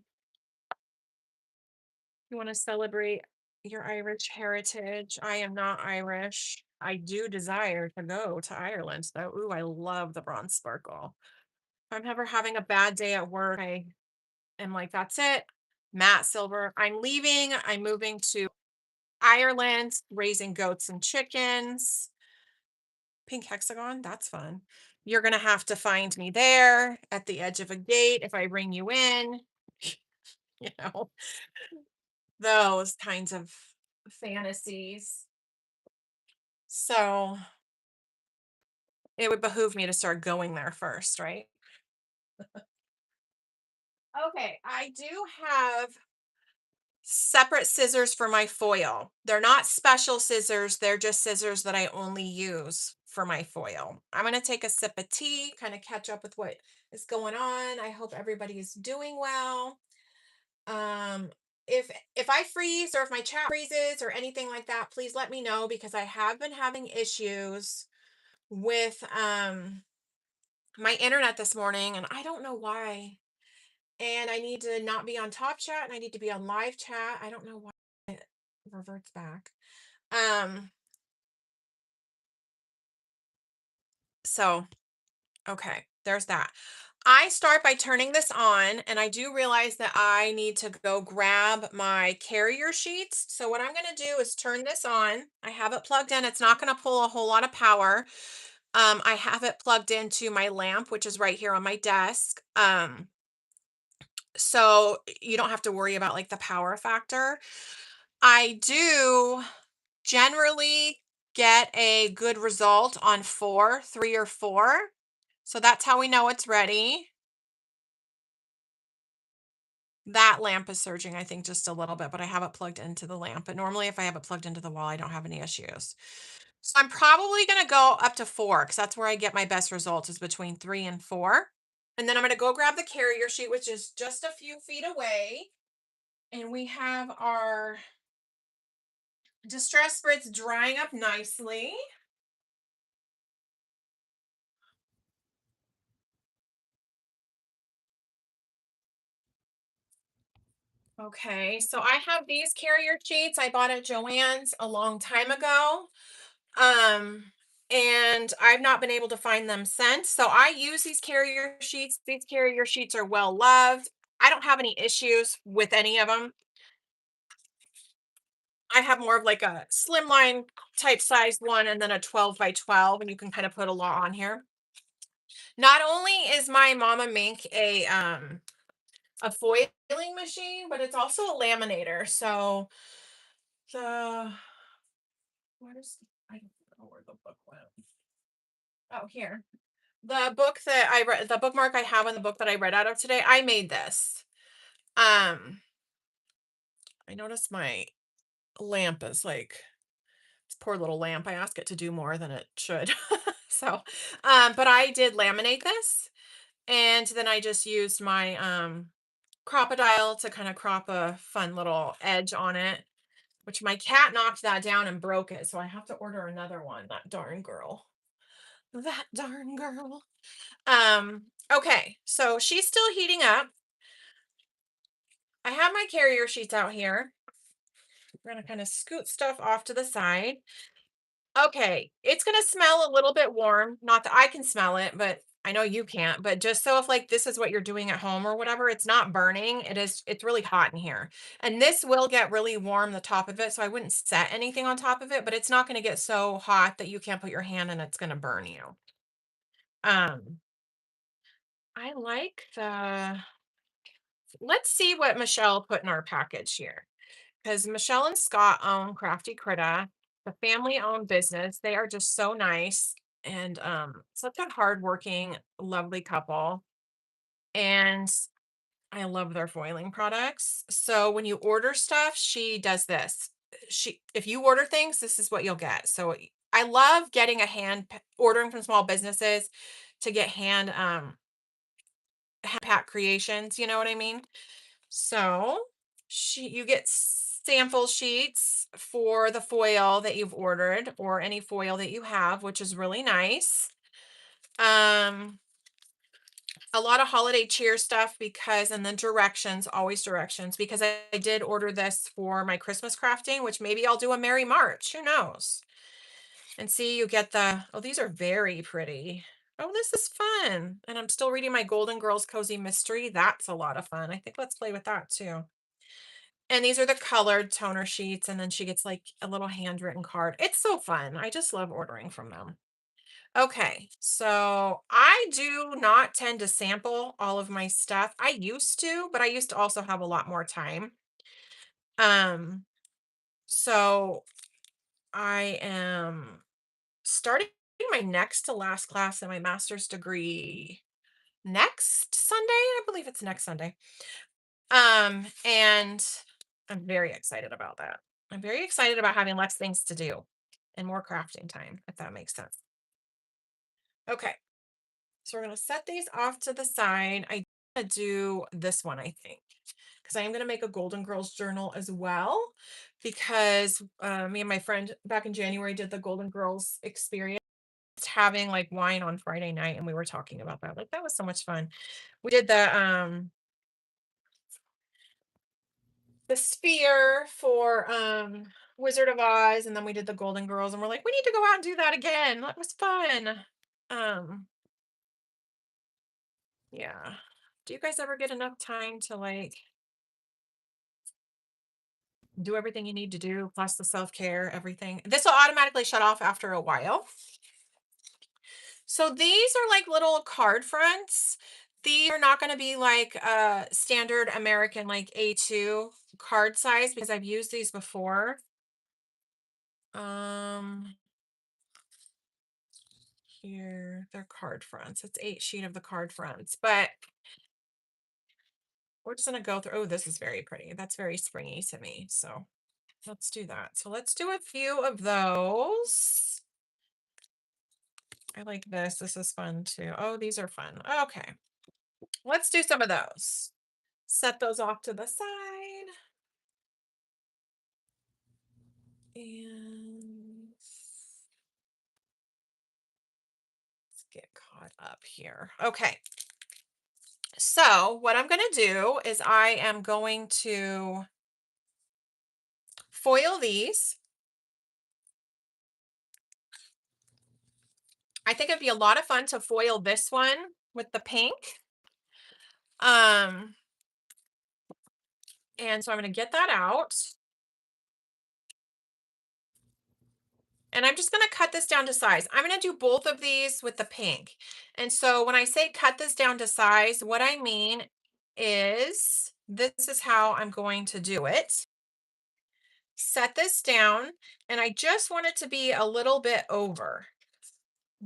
You want to celebrate your Irish heritage. I am not Irish. I do desire to go to Ireland, though. Ooh, I love the bronze sparkle. If I'm ever having a bad day at work, I am like, that's it. Matte silver. I'm leaving. I'm moving to Ireland, raising goats and chickens. Pink hexagon, that's fun. You're gonna have to find me there at the edge of a gate if I bring you in, you know, those kinds of fantasies. So it would behoove me to start going there first, right? Okay, I do have separate scissors for my foil. They're not special scissors, they're just scissors that I only use for my foil. I'm going to take a sip of tea, kind of catch up with what is going on. I hope everybody's doing well. Um if I freeze or if my chat freezes or anything like that, please let me know because I have been having issues with my internet this morning and I don't know why. And I need to not be on top chat and I need to be on live chat. I don't know why it reverts back. Um, so okay, there's that. I start by turning this on, and I do realize that I need to go grab my carrier sheets. So what I'm going to do is turn this on. I have it plugged in. It's not going to pull a whole lot of power. I have it plugged into my lamp, which is right here on my desk. So you don't have to worry about like the power factor. I do generally get a good result on 4, 3 or 4. So that's how we know it's ready. That lamp is surging, I think, just a little bit, but I have it plugged into the lamp. But normally, if I have it plugged into the wall, I don't have any issues. So I'm probably going to go up to 4 because that's where I get my best results is between 3 and 4. And then I'm going to go grab the carrier sheet, which is just a few feet away. And we have our Distress Spritz drying up nicely. Okay, so I have these carrier sheets I bought at Joann's a long time ago. Um, and I've not been able to find them since. So I use these carrier sheets. These carrier sheets are well loved. I don't have any issues with any of them. I have more of like a slimline type size one and then a 12 by 12, and you can kind of put a lot on here. Not only is my Mama Mink a foiling machine, but it's also a laminator. So the what is I don't know where the book went. Oh, here. The book that I read, the bookmark I have in the book that I read out of today, I made this. Um, I noticed my lamp is like this poor little lamp. I ask it to do more than it should. So, but I did laminate this and then I just used my crocodile to kind of crop a fun little edge on it, which my cat knocked that down and broke it. So I have to order another one. That darn girl. That darn girl. Okay, so she's still heating up. I have my carrier sheets out here. We're gonna kind of scoot stuff off to the side. Okay, it's gonna smell a little bit warm. Not that I can smell it, but I know you can't. But just so if like this is what you're doing at home or whatever, it's not burning. It's really hot in here. And this will get really warm, the top of it. So I wouldn't set anything on top of it, but it's not gonna get so hot that you can't put your hand in it's gonna burn you. Um, I like the let's see what Michelle put in our package here. because Michelle and Scott own Crafty Critta, the family-owned business. They are just so nice and such a hardworking, lovely couple. And I love their foiling products. So when you order stuff, she does this. If you order things, this is what you'll get. So I love getting ordering from small businesses to get hand pack creations. You know what I mean? So you get sample sheets for the foil that you've ordered or any foil that you have, which is really nice. Um, a lot of holiday cheer stuff and then directions, always directions, because I did order this for my Christmas crafting, which maybe I'll do a Merry March. Who knows? And see, you get oh, these are very pretty. Oh, this is fun. And I'm still reading my Golden Girls Cozy Mystery. That's a lot of fun. I think let's play with that too. And these are the colored toner sheets. And then she gets like a little handwritten card. It's so fun. I just love ordering from them. Okay, so I do not tend to sample all of my stuff. I used to, but I used to also have a lot more time. Um, so I am starting my next to last class in my master's degree next Sunday. I believe it's next Sunday. And I'm very excited about that. I'm very excited about having less things to do and more crafting time, if that makes sense. Okay. So we're going to set these off to the side. I want to do this one, I think, because I am going to make a Golden Girls journal as well. Because me and my friend back in January did the Golden Girls experience, having like wine on Friday night, and we were talking about that. Like that was so much fun. We did the sphere for Wizard of Oz, and then we did the Golden Girls, and we're like, we need to go out and do that again. That was fun. Um, yeah. Do you guys ever get enough time to like do everything you need to do, plus the self-care, everything? This will automatically shut off after a while. So these are like little card fronts. These are not going to be like standard American like A2 card size because I've used these before. Um Here, they're card fronts. It's 8 sheet of the card fronts, but we're just gonna go through. Oh, this is very pretty. That's very springy to me. So let's do that. So let's do a few of those. I like this. This is fun too. Oh, these are fun. Okay. Let's do some of those. Set those off to the side. And let's get caught up here. Okay. So what I'm going to do is I am going to foil these. I think it'd be a lot of fun to foil this one with the pink. Um, and so I'm going to get that out. And I'm just going to cut this down to size. I'm going to do both of these with the pink. And so when I say cut this down to size, what I mean is this is how I'm going to do it. Set this down, and I just want it to be a little bit over.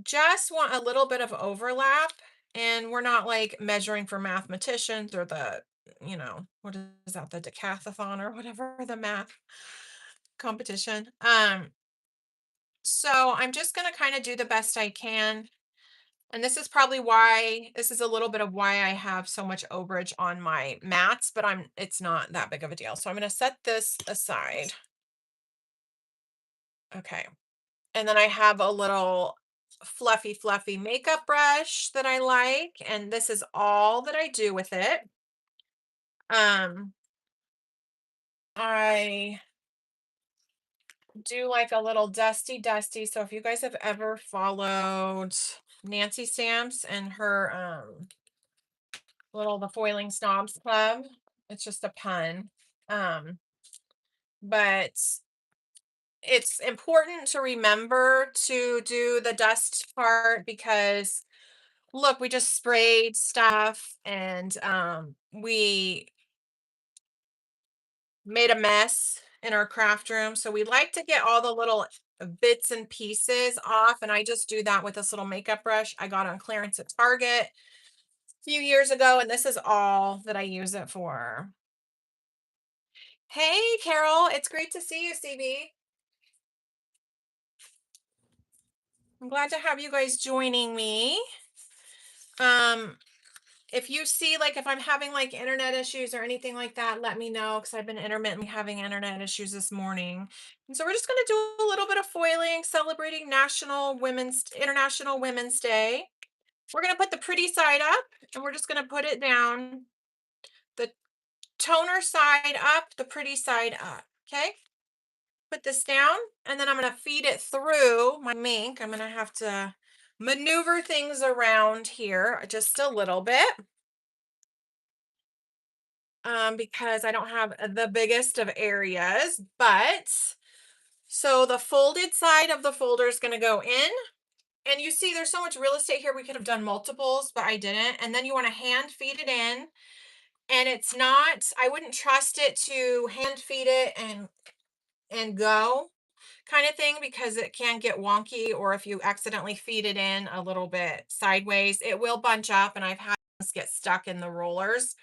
Just want a little bit of overlap, and we're not like measuring for mathematicians or what is that, the decathlon or whatever, the math competition. So I'm just going to kind of do the best I can. And this is a little bit of why I have so much overage on my mats, but it's not that big of a deal. So I'm going to set this aside. Okay. And then I have a little fluffy makeup brush that I like. And this is all that I do with it. Um, I do like a little dusty. So if you guys have ever followed Nancy Stamps and her the Foiling Snobs Club, it's just a pun. But it's important to remember to do the dust part because look, we just sprayed stuff and we made a mess in our craft room. So we like to get all the little bits and pieces off. And I just do that with this little makeup brush I got on clearance at Target a few years ago. And this is all that I use it for. Hey, Carol, it's great to see you, CB. I'm glad to have you guys joining me. Um, if you see like if I'm having like internet issues or anything like that, let me know because I've been intermittently having internet issues this morning. And so we're just going to do a little bit of foiling, celebrating International Women's Day. We're going to put the pretty side up and we're just going to put it down. The toner side up, the pretty side up. Okay. Put this down and then I'm going to feed it through my mink. I'm going to have to maneuver things around here just a little bit because I don't have the biggest of areas. But so the folded side of the folder is going to go in. And you see, there's so much real estate here. We could have done multiples, but I didn't. And then you want to hand feed it in. And it's not, I wouldn't trust it to hand feed it and go kind of thing because it can get wonky. Or if you accidentally feed it in a little bit sideways, it will bunch up. And I've had this get stuck in the rollers.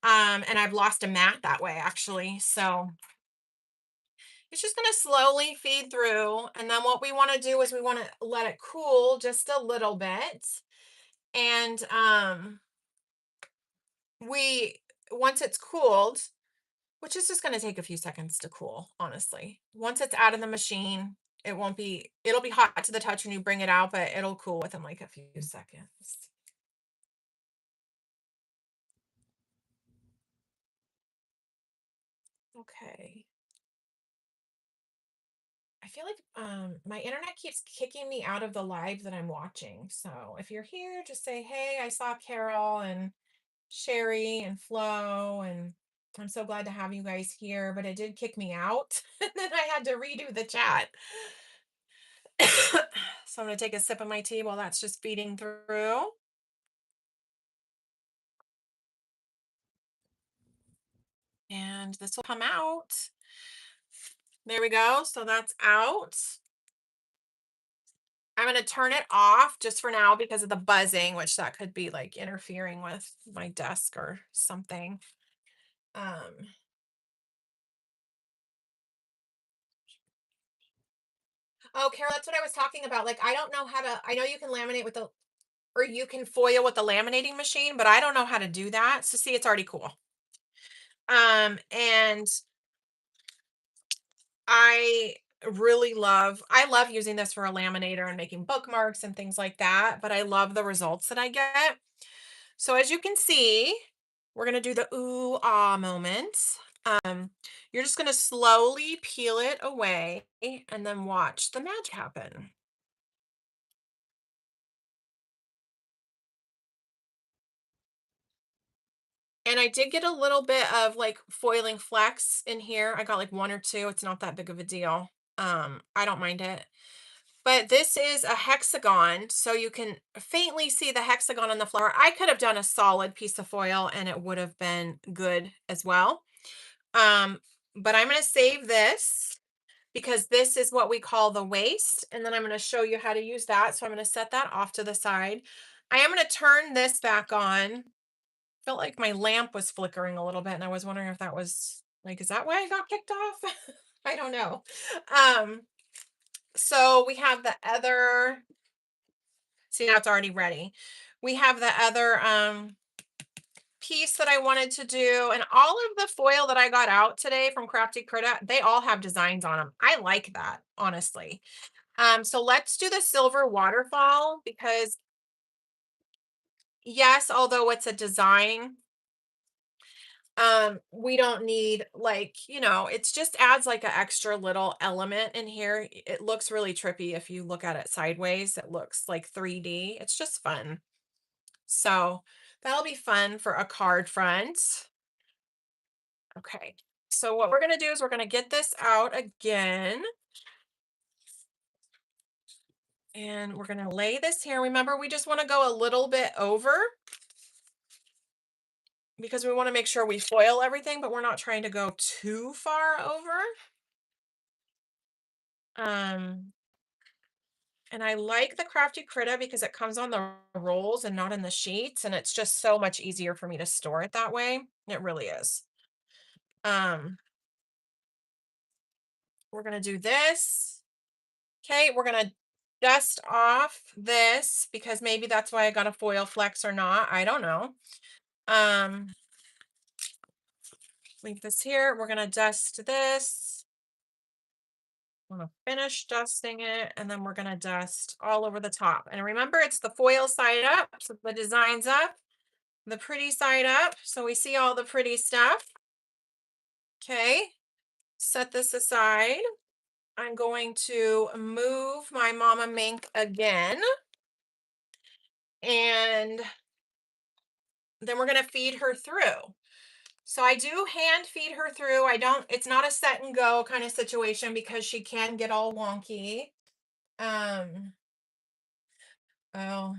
And I've lost a mat that way actually. So it's just going to slowly feed through. And then what we want to do is we want to let it cool just a little bit. And we once it's cooled, which is just going to take a few seconds to cool, honestly. Once it's out of the machine, it'll be hot to the touch when you bring it out, but it'll cool within like a few seconds. Okay. I feel like my internet keeps kicking me out of the live that I'm watching. So if you're here, just say, "Hey, I saw Carol and Sherry and Flo, and I'm so glad to have you guys here." But it did kick me out, and then I had to redo the chat. So I'm going to take a sip of my tea while that's just feeding through. And this will come out. There we go. So that's out. I'm going to turn it off just for now because of the buzzing, which that could be like interfering with my desk or something. Um, oh, Carol, that's what I was talking about. Like, I don't know how to, I know you can laminate with the, or you can foil with the laminating machine, but I don't know how to do that. So see, it's already cool. And I love using this for a laminator and making bookmarks and things like that, but I love the results that I get. So as you can see, we're going to do the ooh ah moment. You're just going to slowly peel it away and then watch the magic happen. And I did get a little bit of like foiling flecks in here. I got like one or two. It's not that big of a deal. I don't mind it. But this is a hexagon, so you can faintly see the hexagon on the flower. I could have done a solid piece of foil and it would have been good as well. Um, but I'm going to save this because this is what we call the waste. And then I'm going to show you how to use that. So I'm going to set that off to the side. I am going to turn this back on. Felt like my lamp was flickering a little bit and I was wondering if that was like, is that why I got kicked off? I don't know. Um, so we have the other, see now it's already ready. We have the other piece that I wanted to do, and all of the foil that I got out today from Crafty Critta, they all have designs on them. I like that, honestly. So let's do the silver waterfall because yes, although it's a design, we don't need like, it's just adds like an extra little element in here. It looks really trippy if you look at it sideways. It looks like 3D. It's just fun. So that'll be fun for a card front. Okay. So what we're going to do is we're going to get this out again. And we're going to lay this here. Remember, we just want to go a little bit over because we want to make sure we foil everything, but we're not trying to go too far over. Um, and I like the Crafty Critta because it comes on the rolls and not in the sheets, and it's just so much easier for me to store it that way. It really is. Um, we're gonna do this. Okay, we're gonna dust off this because maybe that's why I got a foil flex or not. I don't know. Um, leave this here. We're gonna dust this. I'm gonna finish dusting it, and then we're gonna dust all over the top. And remember, it's the foil side up, so the design's up, the pretty side up, so we see all the pretty stuff. Okay, set this aside. I'm going to move my Mama Mink again, and then we're gonna feed her through. So I do hand feed her through. I don't, it's not a set and go kind of situation because she can get all wonky. Um, oh,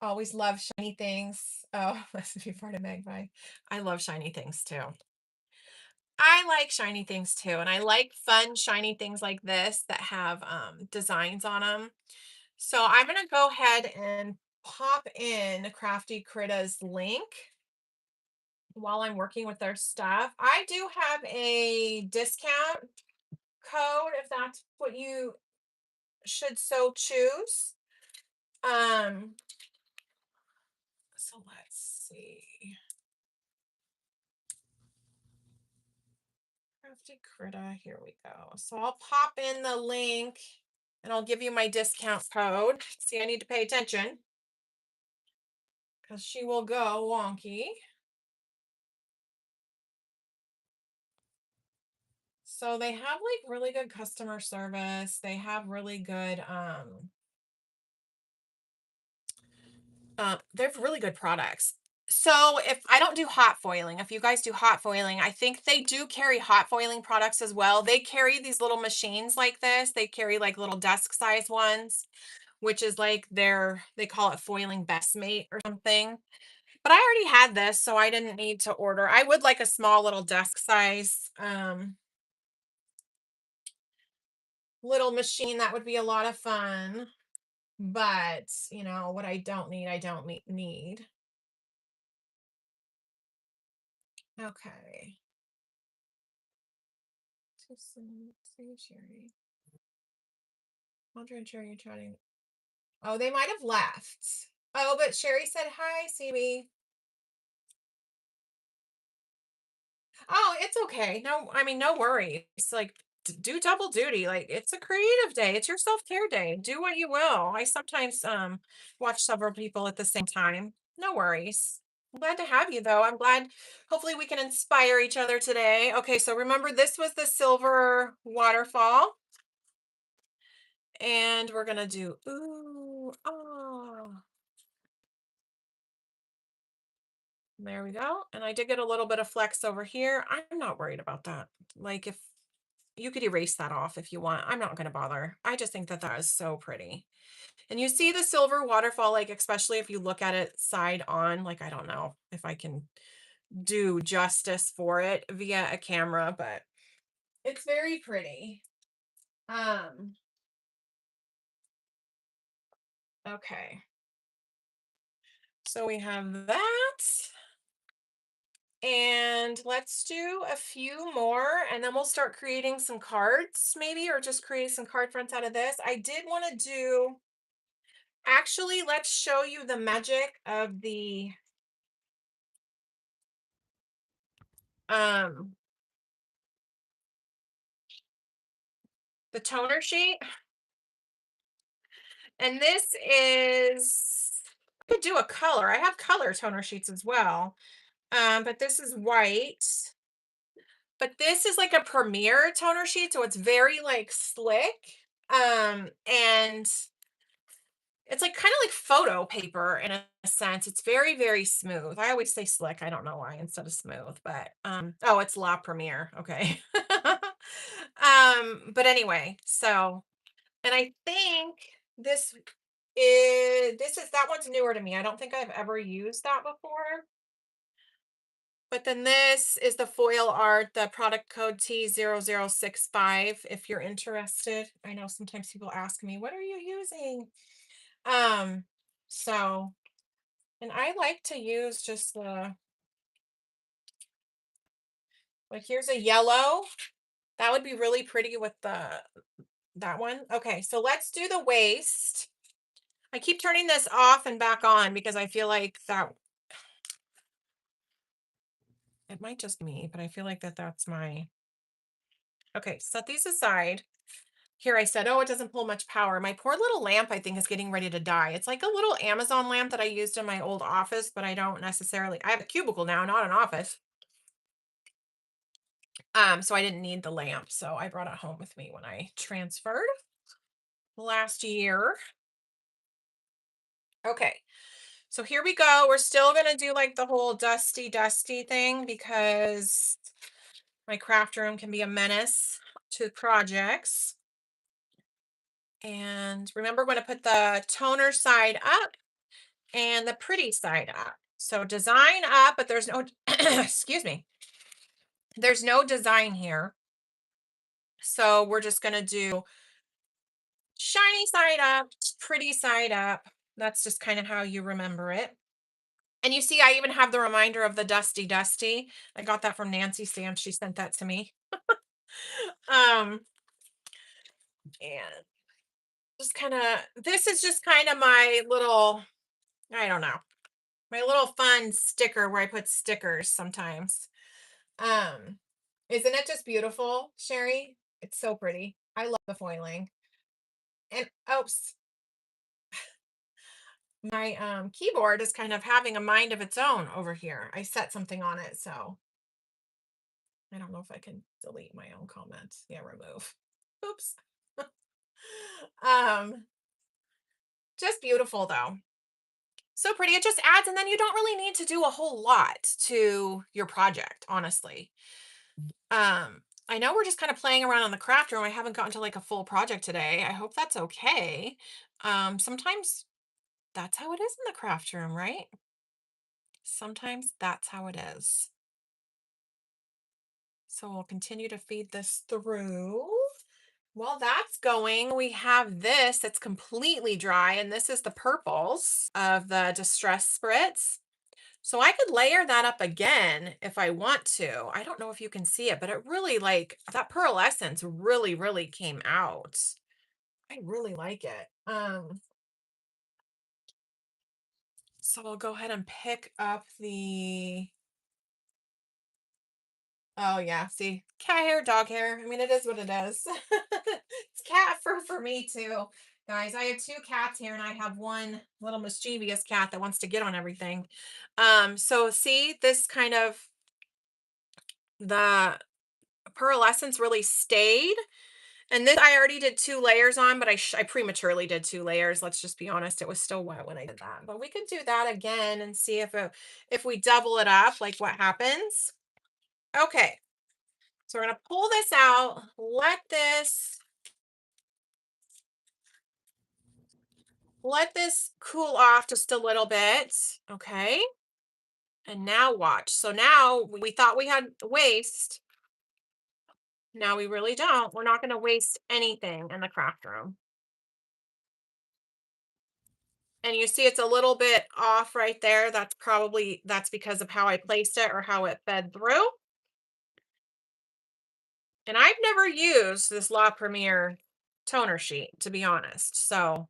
always love shiny things. Oh, that's be part of Magpie. I love shiny things too. I like shiny things too. And I like fun, shiny things like this that have designs on them. So I'm going to go ahead and pop in Crafty Critta's link while I'm working with their stuff. I do have a discount code if that's what you should so choose. Um, so let's see. Crafty Critta, here we go. So I'll pop in the link and I'll give you my discount code. See, I need to pay attention because she will go wonky. So they have like really good customer service. They have really good they have really good products. So if I don't do hot foiling, if you guys do hot foiling, I think they do carry hot foiling products as well. They carry these little machines like this. They carry like little desk size ones, which is like they call it foiling best mate or something. But I already had this, so I didn't need to order. I would like a small little desk size little machine. That would be a lot of fun. But, what I don't need, I don't need. Okay. See, Sherry. Audrey and Sherry are chatting. Oh, they might have left. Oh, but Sherry said hi, CB. Oh, it's okay. No, I mean, no worries. Like, do double duty. Like, it's a creative day. It's your self-care day. Do what you will. I sometimes watch several people at the same time. No worries. I'm glad to have you though. I'm glad hopefully we can inspire each other today. Okay, so remember this was the silver waterfall. And we're gonna do ooh, oh. There we go. And I did get a little bit of flex over here. I'm not worried about that. Like if you could erase that off if you want. I'm not going to bother. I just think that that is so pretty. And you see the silver waterfall, like especially if you look at it side on, like I don't know if I can do justice for it via a camera, but it's very pretty. Um, okay. So we have that. And let's do a few more and then we'll start creating some cards maybe, or just create some card fronts out of this. I did want to do, actually, let's show you the magic of um the toner sheet. And this is, I could do a color. I have color toner sheets as well. But this is white. But this is like a Premier toner sheet, so it's very like slick. And it's like kind of like photo paper in a sense. It's very, very smooth. I always say slick. I don't know why instead of smooth, but oh, it's La Premiere. Okay. But anyway, so and I think this that one's newer to me. I don't think I've ever used that before. But then this is the foil art, the product code T0065 if you're interested. I know sometimes people ask me, "What are you using?" Um, so and I like to use just the like here's a yellow. That would be really pretty with that one. Okay, so let's do the waist. I keep turning this off and back on because I feel like that it might just me, but I feel like that's my okay, set these aside. Here I said, oh, it doesn't pull much power. My poor little lamp, I think, is getting ready to die. It's like a little Amazon lamp that I used in my old office, but I don't necessarily, I have a cubicle now, not an office. So I didn't need the lamp. So I brought it home with me when I transferred last year. Okay. So here we go. We're still going to do like the whole dusty thing because my craft room can be a menace to projects. And remember, we're going to put the toner side up and the pretty side up. So design up, but there's no, excuse me, there's no design here. So we're just going to do shiny side up, pretty side up. That's just kind of how you remember it. And you see, I even have the reminder of the dusty. I got that from Nancy Stamps. She sent that to me. Um, and just kind of, this is just kind of my little, I don't know, my little fun sticker where I put stickers sometimes. Um, isn't it just beautiful, Sherry? It's so pretty. I love the foiling. And oops, my keyboard is kind of having a mind of its own over here. I set something on it, so I don't know if I can delete my own comments. Yeah, remove. Oops. um, just beautiful though. So pretty. It just adds, and then you don't really need to do a whole lot to your project, honestly. I know we're just kind of playing around on the craft room. I haven't gotten to like a full project today. I hope that's okay. Sometimes that's how it is in the craft room, right? Sometimes that's how it is. So we'll continue to feed this through. While that's going, we have this that's completely dry, and this is the purples of the Distress Spritz. So I could layer that up again if I want to. I don't know if you can see it, but it really like that pearlescence really came out. I really like it. So we'll go ahead and pick up the oh yeah, see, cat hair, dog hair. I mean, it is what it is. It's cat fur for me too. Guys, I have two cats here and I have one little mischievous cat that wants to get on everything. So see this kind of the pearlescence really stayed. And this I already did 2 layers on, but I prematurely did 2 layers. Let's just be honest, it was still wet when I did that. But we could do that again and see if we double it up, like what happens. Okay. So we're gonna pull this out, let this cool off just a little bit. Okay. And now watch. So now we thought we had waste. Now we really don't. We're not going to waste anything in the craft room. And you see it's a little bit off right there. That's because of how I placed it or how it fed through. And I've never used this La Premiere toner sheet, to be honest. So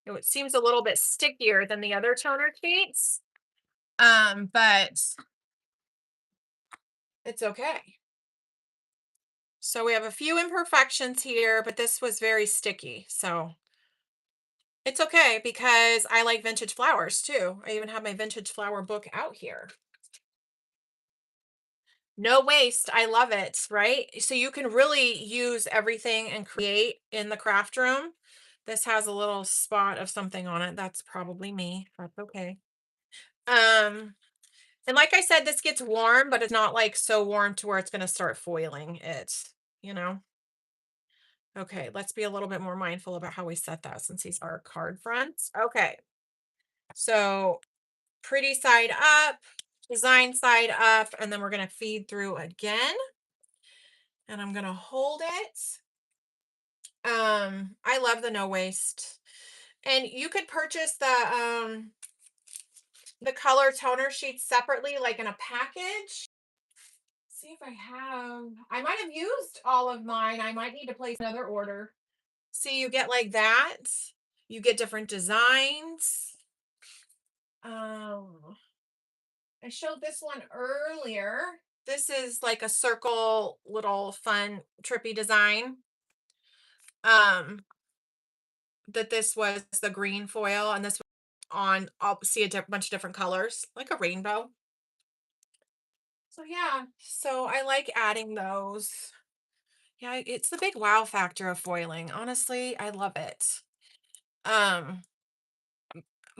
it seems a little bit stickier than the other toner sheets. But it's okay. So we have a few imperfections here, but this was very sticky. So it's okay because I like vintage flowers too. I even have my vintage flower book out here. No waste. I love it, right? So you can really use everything and create in the craft room. This has a little spot of something on it. That's probably me. That's okay. Um, and like I said, this gets warm, but it's not like so warm to where it's going to start foiling it, you know? Okay, let's be a little bit more mindful about how we set that since these are card fronts. Okay, so pretty side up. design side up, and then we're gonna feed through again, and I'm gonna hold it. I love the no waste. And you could purchase the color toner sheets separately, like in a package. See if I have. I might have used all of mine. I might need to place another order. See, you get like that. You get different designs. Um, I showed this one earlier. This is like a circle, little fun, trippy design. Um, that this was the green foil, and this was on. I'll see a bunch of different colors, like a rainbow. So yeah, so I like adding those. Yeah, it's the big wow factor of foiling. Honestly, I love it. Um,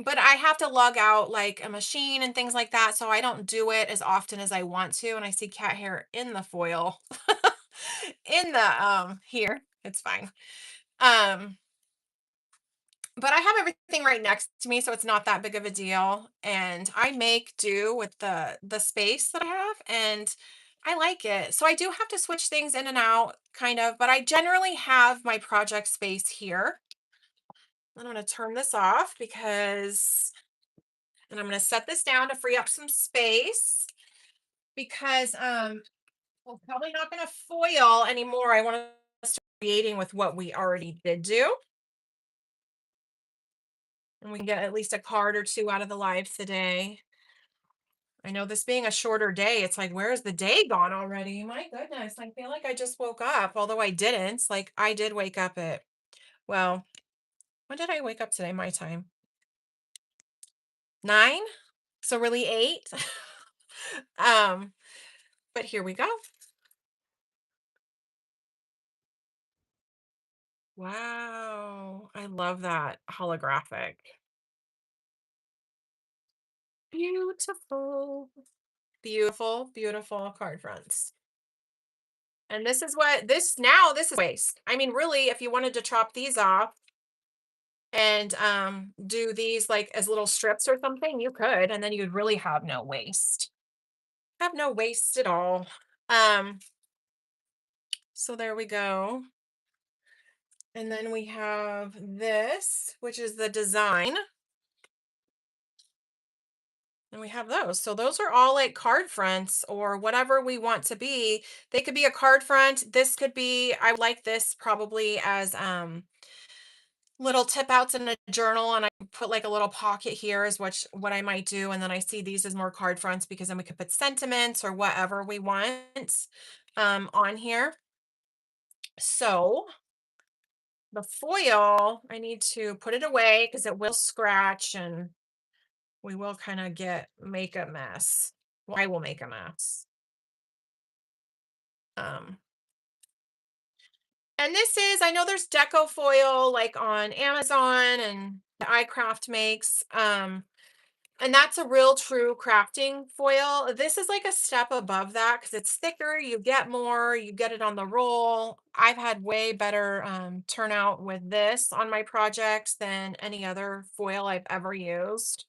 but I have to lug out like a machine and things like that, so I don't do it as often as I want to. And I see cat hair in the foil, in the here. It's fine. Um, but I have everything right next to me, so it's not that big of a deal. And I make do with the space that I have, and I like it. So I do have to switch things in and out, kind of, but I generally have my project space here. I'm going to turn this off because, and I'm going to set this down to free up some space because we're probably not going to foil anymore. I want to start creating with what we already did do, and we can get at least a card or two out of the live today. I know, this being a shorter day, it's like, where's the day gone already? My goodness, I feel like I just woke up, although I didn't. Like, I did wake up at, well, when did I wake up today? My time. 9? So really 8? um, but here we go. Wow. I love that holographic. Beautiful. Beautiful, beautiful card fronts. And this is what this is waste. I mean, really, if you wanted to chop these off and do these like as little strips or something, you could, and then you'd really have no waste. Have no waste at all. Um, so there we go. And then we have this, which is the design. And we have those. So those are all like card fronts or whatever we want to be. They could be a card front. This could be, I like this probably as little tip outs in a journal, and I put like a little pocket here is what I might do. And then I see these as more card fronts because then we could put sentiments or whatever we want on here. So the foil, I need to put it away because it will scratch and we will kind of make a mess. Well, I will make a mess. Um, and this is, I know there's deco foil like on Amazon and iCraft makes. And that's a real true crafting foil. This is like a step above that because it's thicker, you get more, you get it on the roll. I've had way better turnout with this on my projects than any other foil I've ever used.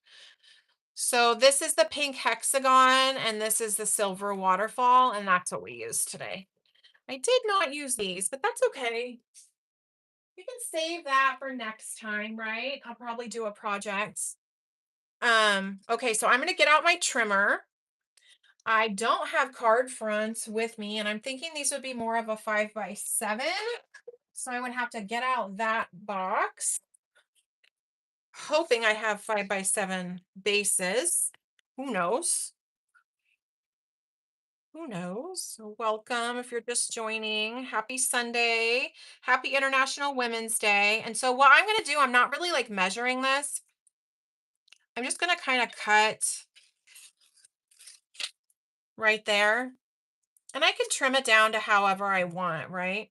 So this is the pink hexagon and this is the silver waterfall, and that's what we use today. I did not use these, but that's okay. We can save that for next time, right? I'll probably do a project. Okay, so I'm gonna get out my trimmer. I don't have card fronts with me, and I'm thinking these would be more of a 5x7. So I would have to get out that box, hoping I have 5x7 bases. Who knows? Who knows? So welcome if you're just joining. Happy Sunday. Happy International Women's Day. And so what I'm going to do, I'm not really like measuring this. I'm just going to kind of cut right there. And I can trim it down to however I want, right?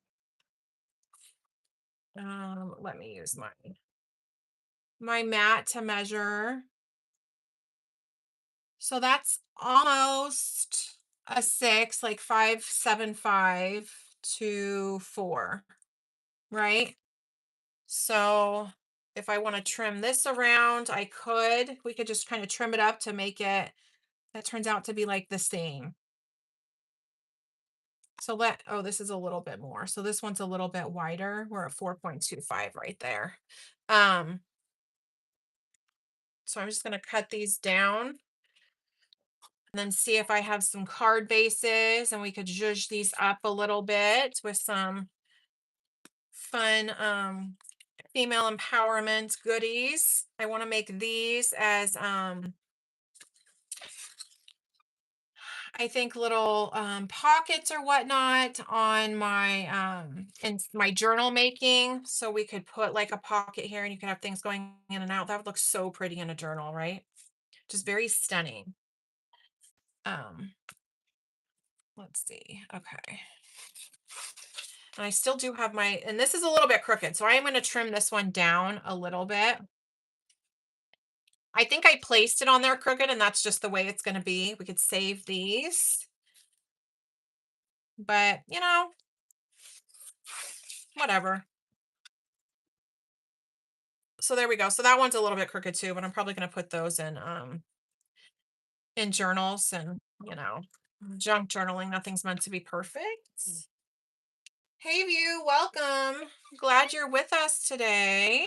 Let me use my mat to measure. So that's almost a 6, like 5.75 to 4, right? So if I want to trim this around, I could. We could just kind of trim it up to make it That turns out to be like the same. So oh, this is a little bit more. So this one's a little bit wider. We're at 4.25 right there. Um, so I'm just going to cut these down and then see if I have some card bases and we could zhuzh these up a little bit with some fun female empowerment goodies. I want to make these as I think little pockets or whatnot on my in my journal making. So we could put like a pocket here and you could have things going in and out. That would look so pretty in a journal, right? Just very stunning. Um, let's see. Okay. And I still do have my, and this is a little bit crooked. So I am going to trim this one down a little bit. I think I placed it on there crooked and that's just the way it's going to be. We could save these, but whatever. So there we go. So that one's a little bit crooked too, but I'm probably going to put those in journals and, junk journaling. Nothing's meant to be perfect. Hey view, welcome. Glad you're with us today.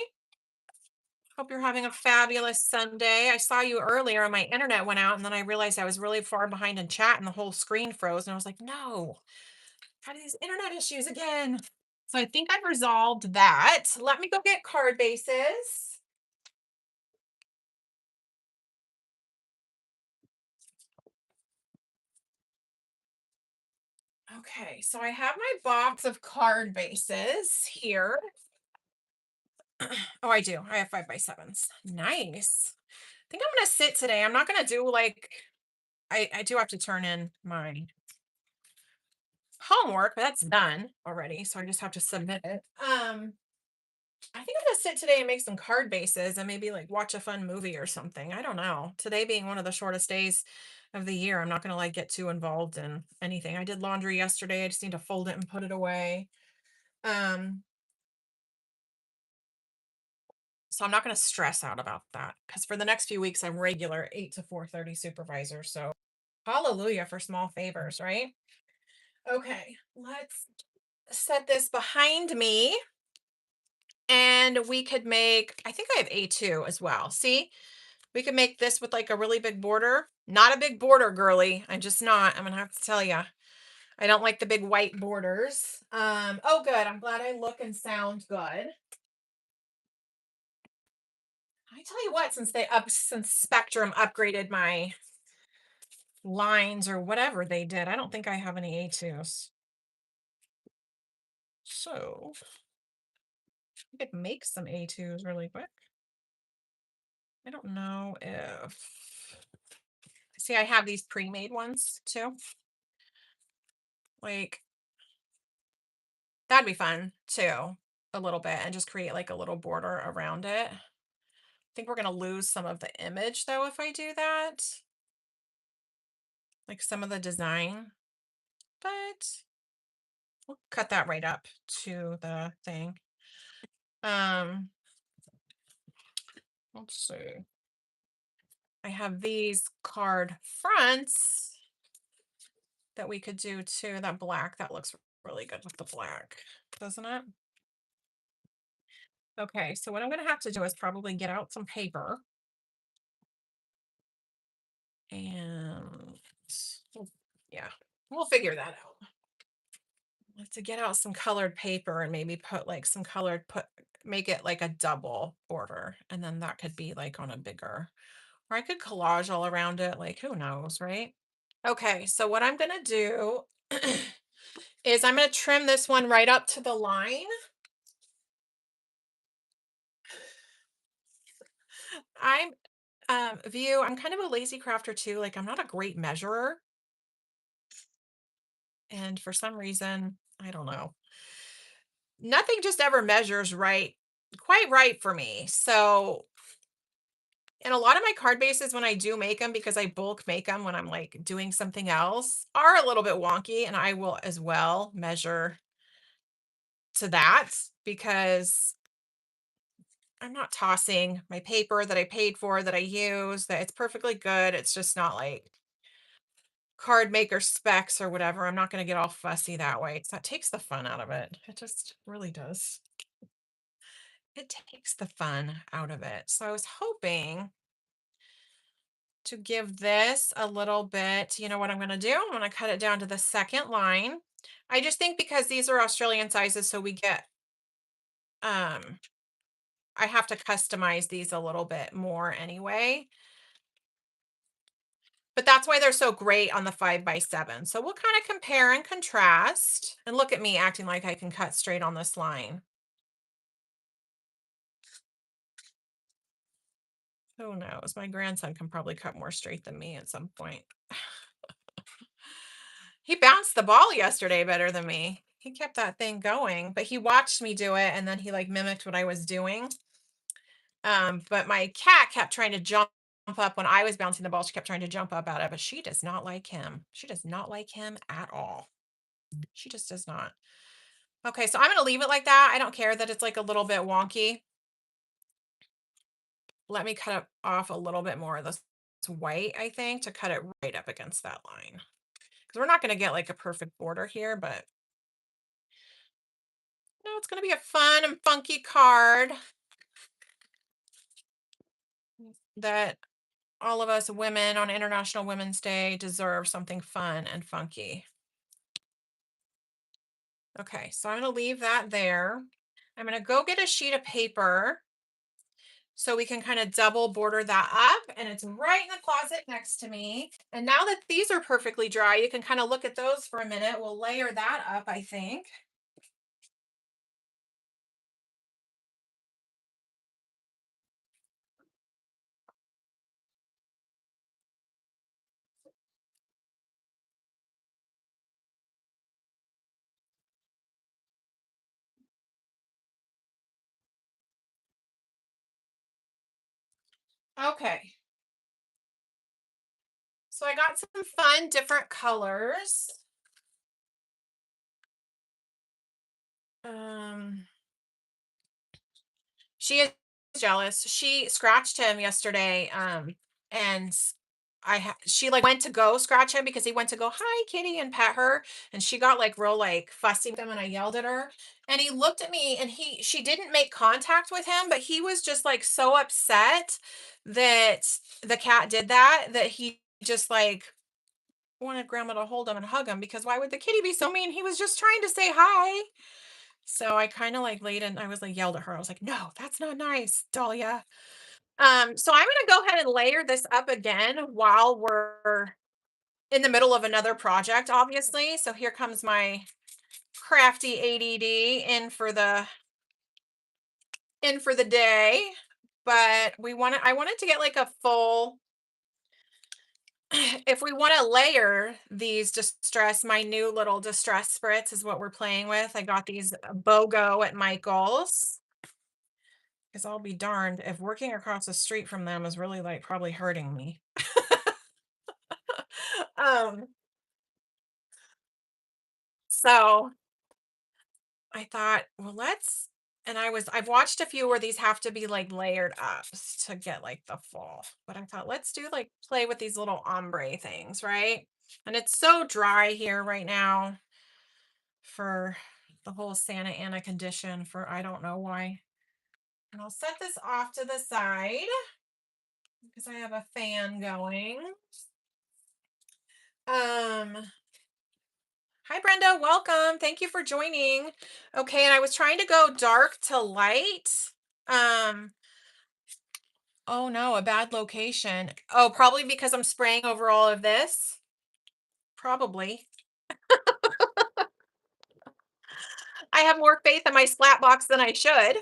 Hope you're having a fabulous Sunday. I saw you earlier and my internet went out and then I realized I was really far behind in chat and the whole screen froze and I was like, no, how do these internet issues again? So I think I've resolved that. Let me go get card bases. Okay, so I have my box of card bases here. Oh, I do. I have 5x7s. Nice. I think I'm gonna sit today. I'm not gonna do like I do have to turn in my homework, but that's done already. So I just have to submit it. I think I'm gonna sit today and make some card bases and maybe like watch a fun movie or something. I don't know. Today being one of the shortest days of the year, I'm not gonna like get too involved in anything. I did laundry yesterday. I just need to fold it and put it away. Um, so I'm not gonna stress out about that because for the next few weeks I'm regular 8 to 4:30 supervisor. So hallelujah for small favors, right? Okay, let's set this behind me and we could make, I think I have A2 as well. See, we could make this with like a really big border. Not a big border, girly. I'm just not. I'm gonna have to tell you. I don't like the big white borders. Oh good. I'm glad I look and sound good. I tell you what, since Spectrum upgraded my lines or whatever they did, I don't think I have any A2s. So I could make some A2s really quick. I don't know if, see, I have these pre-made ones too. Like, that'd be fun too, a little bit, and just create like a little border around it. I think we're gonna lose some of the image though if I do that. Like some of the design, but we'll cut that right up to the thing. Um, let's see. I have these card fronts that we could do too. That black, that looks really good with the black, doesn't it? Okay, so what I'm gonna have to do is probably get out some paper and yeah, we'll figure that out. We'll have to get out some colored paper and maybe put like some colored make it like a double border and then that could be like on a bigger, or I could collage all around it, like who knows, right? Okay, so what I'm gonna do is I'm gonna trim this one right up to the line. I'm view, I'm kind of a lazy crafter too. Like I'm not a great measurer. And for some reason, I don't know. Nothing just ever measures right, quite right for me. So, and a lot of my card bases, when I do make them, because I bulk make them when I'm like doing something else, are a little bit wonky. And I will as well measure to that because I'm not tossing my paper that I paid for that I use, that it's perfectly good. It's just not like card maker specs or whatever. I'm not going to get all fussy that way, 'cause that takes the fun out of it. It just really does. It takes the fun out of it. So I was hoping to give this a little bit. You know what I'm going to do? I'm going to cut it down to the second line. I just think because these are Australian sizes, so we get, um, I have to customize these a little bit more anyway. But that's why they're so great on the 5x7. So we'll kind of compare and contrast. And look at me acting like I can cut straight on this line. Who knows? My grandson can probably cut more straight than me at some point. He bounced the ball yesterday better than me. He kept that thing going, but he watched me do it and then he like mimicked what I was doing. But my cat kept trying to jump up when I was bouncing the ball. She kept trying to jump up out of it, but she does not like him. She does not like him at all. She just does not. Okay, so I'm gonna leave it like that. I don't care that it's like a little bit wonky. Let me cut it off a little bit more of this white, I think, to cut it right up against that line. Because we're not gonna get like a perfect border here, but no, it's gonna be a fun and funky card that all of us women on International Women's Day deserve something fun and funky. Okay, so I'm going to leave that there. I'm going to go get a sheet of paper so we can kind of double border that up. And it's right in the closet next to me. And now that these are perfectly dry, you can kind of look at those for a minute. We'll layer that up, I think. Okay. So I got some fun different colors. Um, She is jealous. She scratched him yesterday, and she like went to go scratch him because he went to go, "Hi, kitty," and pet her, and she got like real like fussy with him, and I yelled at her, and he looked at me, and she didn't make contact with him, but he was just like so upset that the cat did that, that he just like wanted grandma to hold him and hug him, because why would the kitty be so mean? He was just trying to say hi. So I kind of like laid in, I was like yelled at her. I was like, no, that's not nice, Dahlia. So I'm gonna go ahead and layer this up again while we're in the middle of another project, obviously. So here comes my crafty ADD in for the day. But I wanted to get like a full, if we want to layer these distress, my new little distress spritz is what we're playing with. I got these BOGO at Michael's. Because I'll be darned if working across the street from them is really like probably hurting me. um, so I thought, well, and I've watched a few where these have to be like layered up to get like the full, but I thought, let's do like play with these little ombre things, right? And it's so dry here right now for the whole Santa Ana condition, for I don't know why. And I'll set this off to the side because I have a fan going. Um, Hi Brenda, welcome. Thank you for joining. Okay, and I was trying to go dark to light. Um, oh no, a bad location. Oh, probably because I'm spraying over all of this. Probably. I have more faith in my splat box than I should.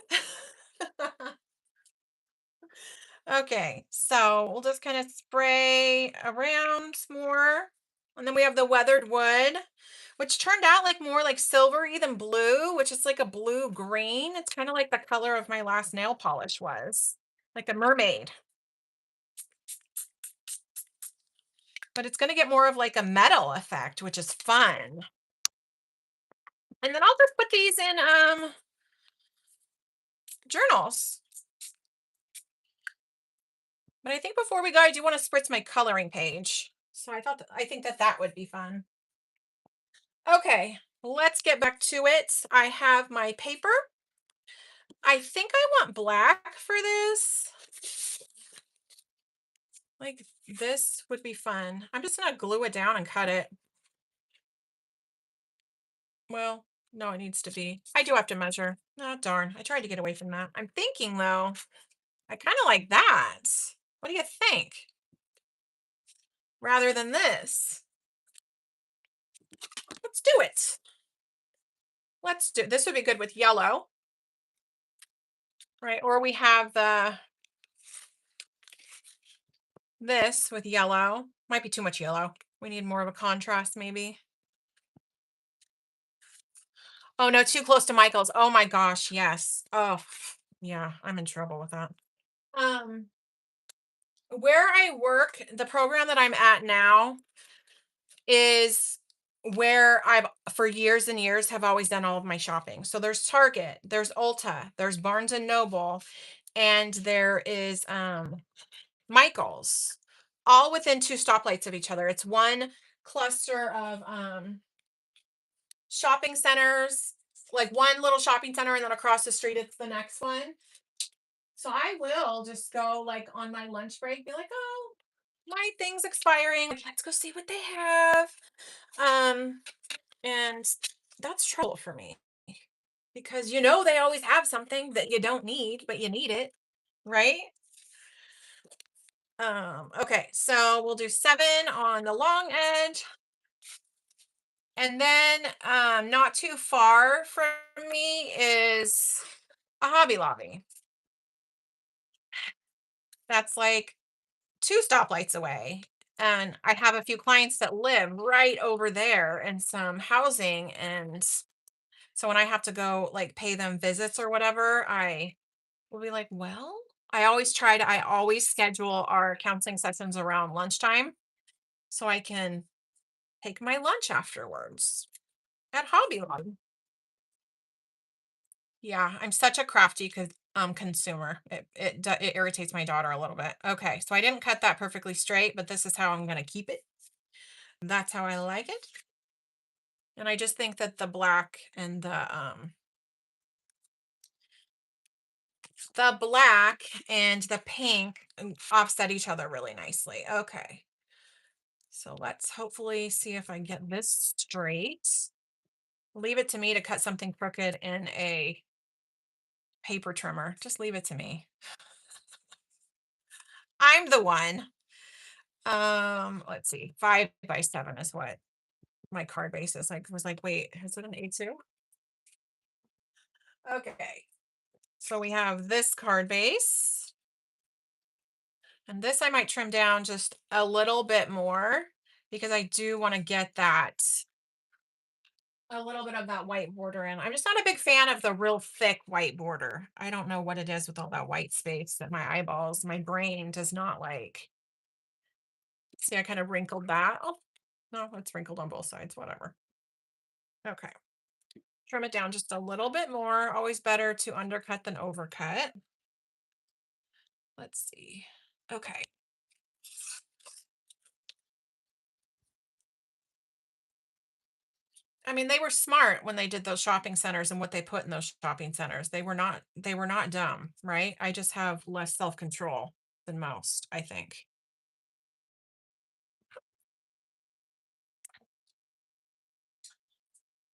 Okay, so we'll just kind of spray around more. And then we have the weathered wood, which turned out like more like silvery than blue, which is like a blue green. It's kind of like the color of my last nail polish was, like a mermaid. But it's going to get more of like a metal effect, which is fun. And then I'll just put these in journals. But I think before we go, I do want to spritz my coloring page. So I think that that would be fun. Okay, let's get back to it. I have my paper. I think I want black for this. Like this would be fun. I'm just gonna glue it down and cut it. Well, no, it needs to be. I do have to measure. Oh, darn. I tried to get away from that. I'm thinking though, I kind of like that. What do you think? Rather than this. Let's do it. Let's do this would be good with yellow, right? Or we have the this with yellow. Might be too much yellow. We need more of a contrast maybe. Oh no, too close to Michael's. Oh my gosh, yes. Oh, yeah, I'm in trouble with that. Um, where I work, the program that I'm at now is where I've for years and years have always done all of my shopping. So there's Target, there's Ulta, there's Barnes and Noble, and there is Michael's, all within two stoplights of each other. It's one cluster of shopping centers, like one little shopping center, and then across the street it's the next one. So I will just go like on my lunch break, be like, oh, my thing's expiring. Like, let's go see what they have. Um, and that's trouble for me because they always have something that you don't need, but you need it, right? Okay, so we'll do 7 on the long edge. And then not too far from me is a Hobby Lobby. That's like 2 stoplights away. And I have a few clients that live right over there in some housing. And so when I have to go like pay them visits or whatever, I will be like, well, I always schedule our counseling sessions around lunchtime so I can take my lunch afterwards at Hobby Lobby. Yeah, I'm such a crafty consumer. It irritates my daughter a little bit. Okay, so I didn't cut that perfectly straight, but this is how I'm gonna keep it. That's how I like it. And I just think that the black and the pink offset each other really nicely. Okay. So let's hopefully see if I can get this straight. Leave it to me to cut something crooked in a paper trimmer. Just leave it to me. I'm the one. Let's see. 5 by 7 is what my card base is. I was like, wait, is it an A2? Okay. So we have this card base. And this I might trim down just a little bit more because I do want to get that a little bit of that white border in. I'm just not a big fan of the real thick white border. I don't know what it is with all that white space that my brain does not like. See, I kind of wrinkled that. Oh, no, it's wrinkled on both sides, whatever. Okay. Trim it down just a little bit more. Always better to undercut than overcut. Let's see. Okay. I mean, they were smart when they did those shopping centers and what they put in those shopping centers. They were not dumb, right? I just have less self-control than most, I think.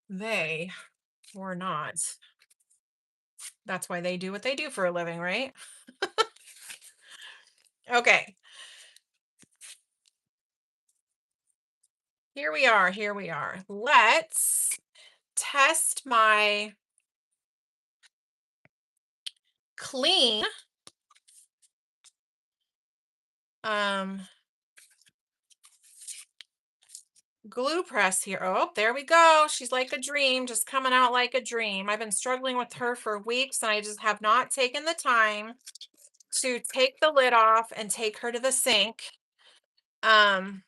They were not. That's why they do what they do for a living, right? Okay. Here we are. Here we are. Let's test my clean um glue press here. Oh, there we go. She's like a dream, just coming out like a dream. I've been struggling with her for weeks and I just have not taken the time to take the lid off and take her to the sink um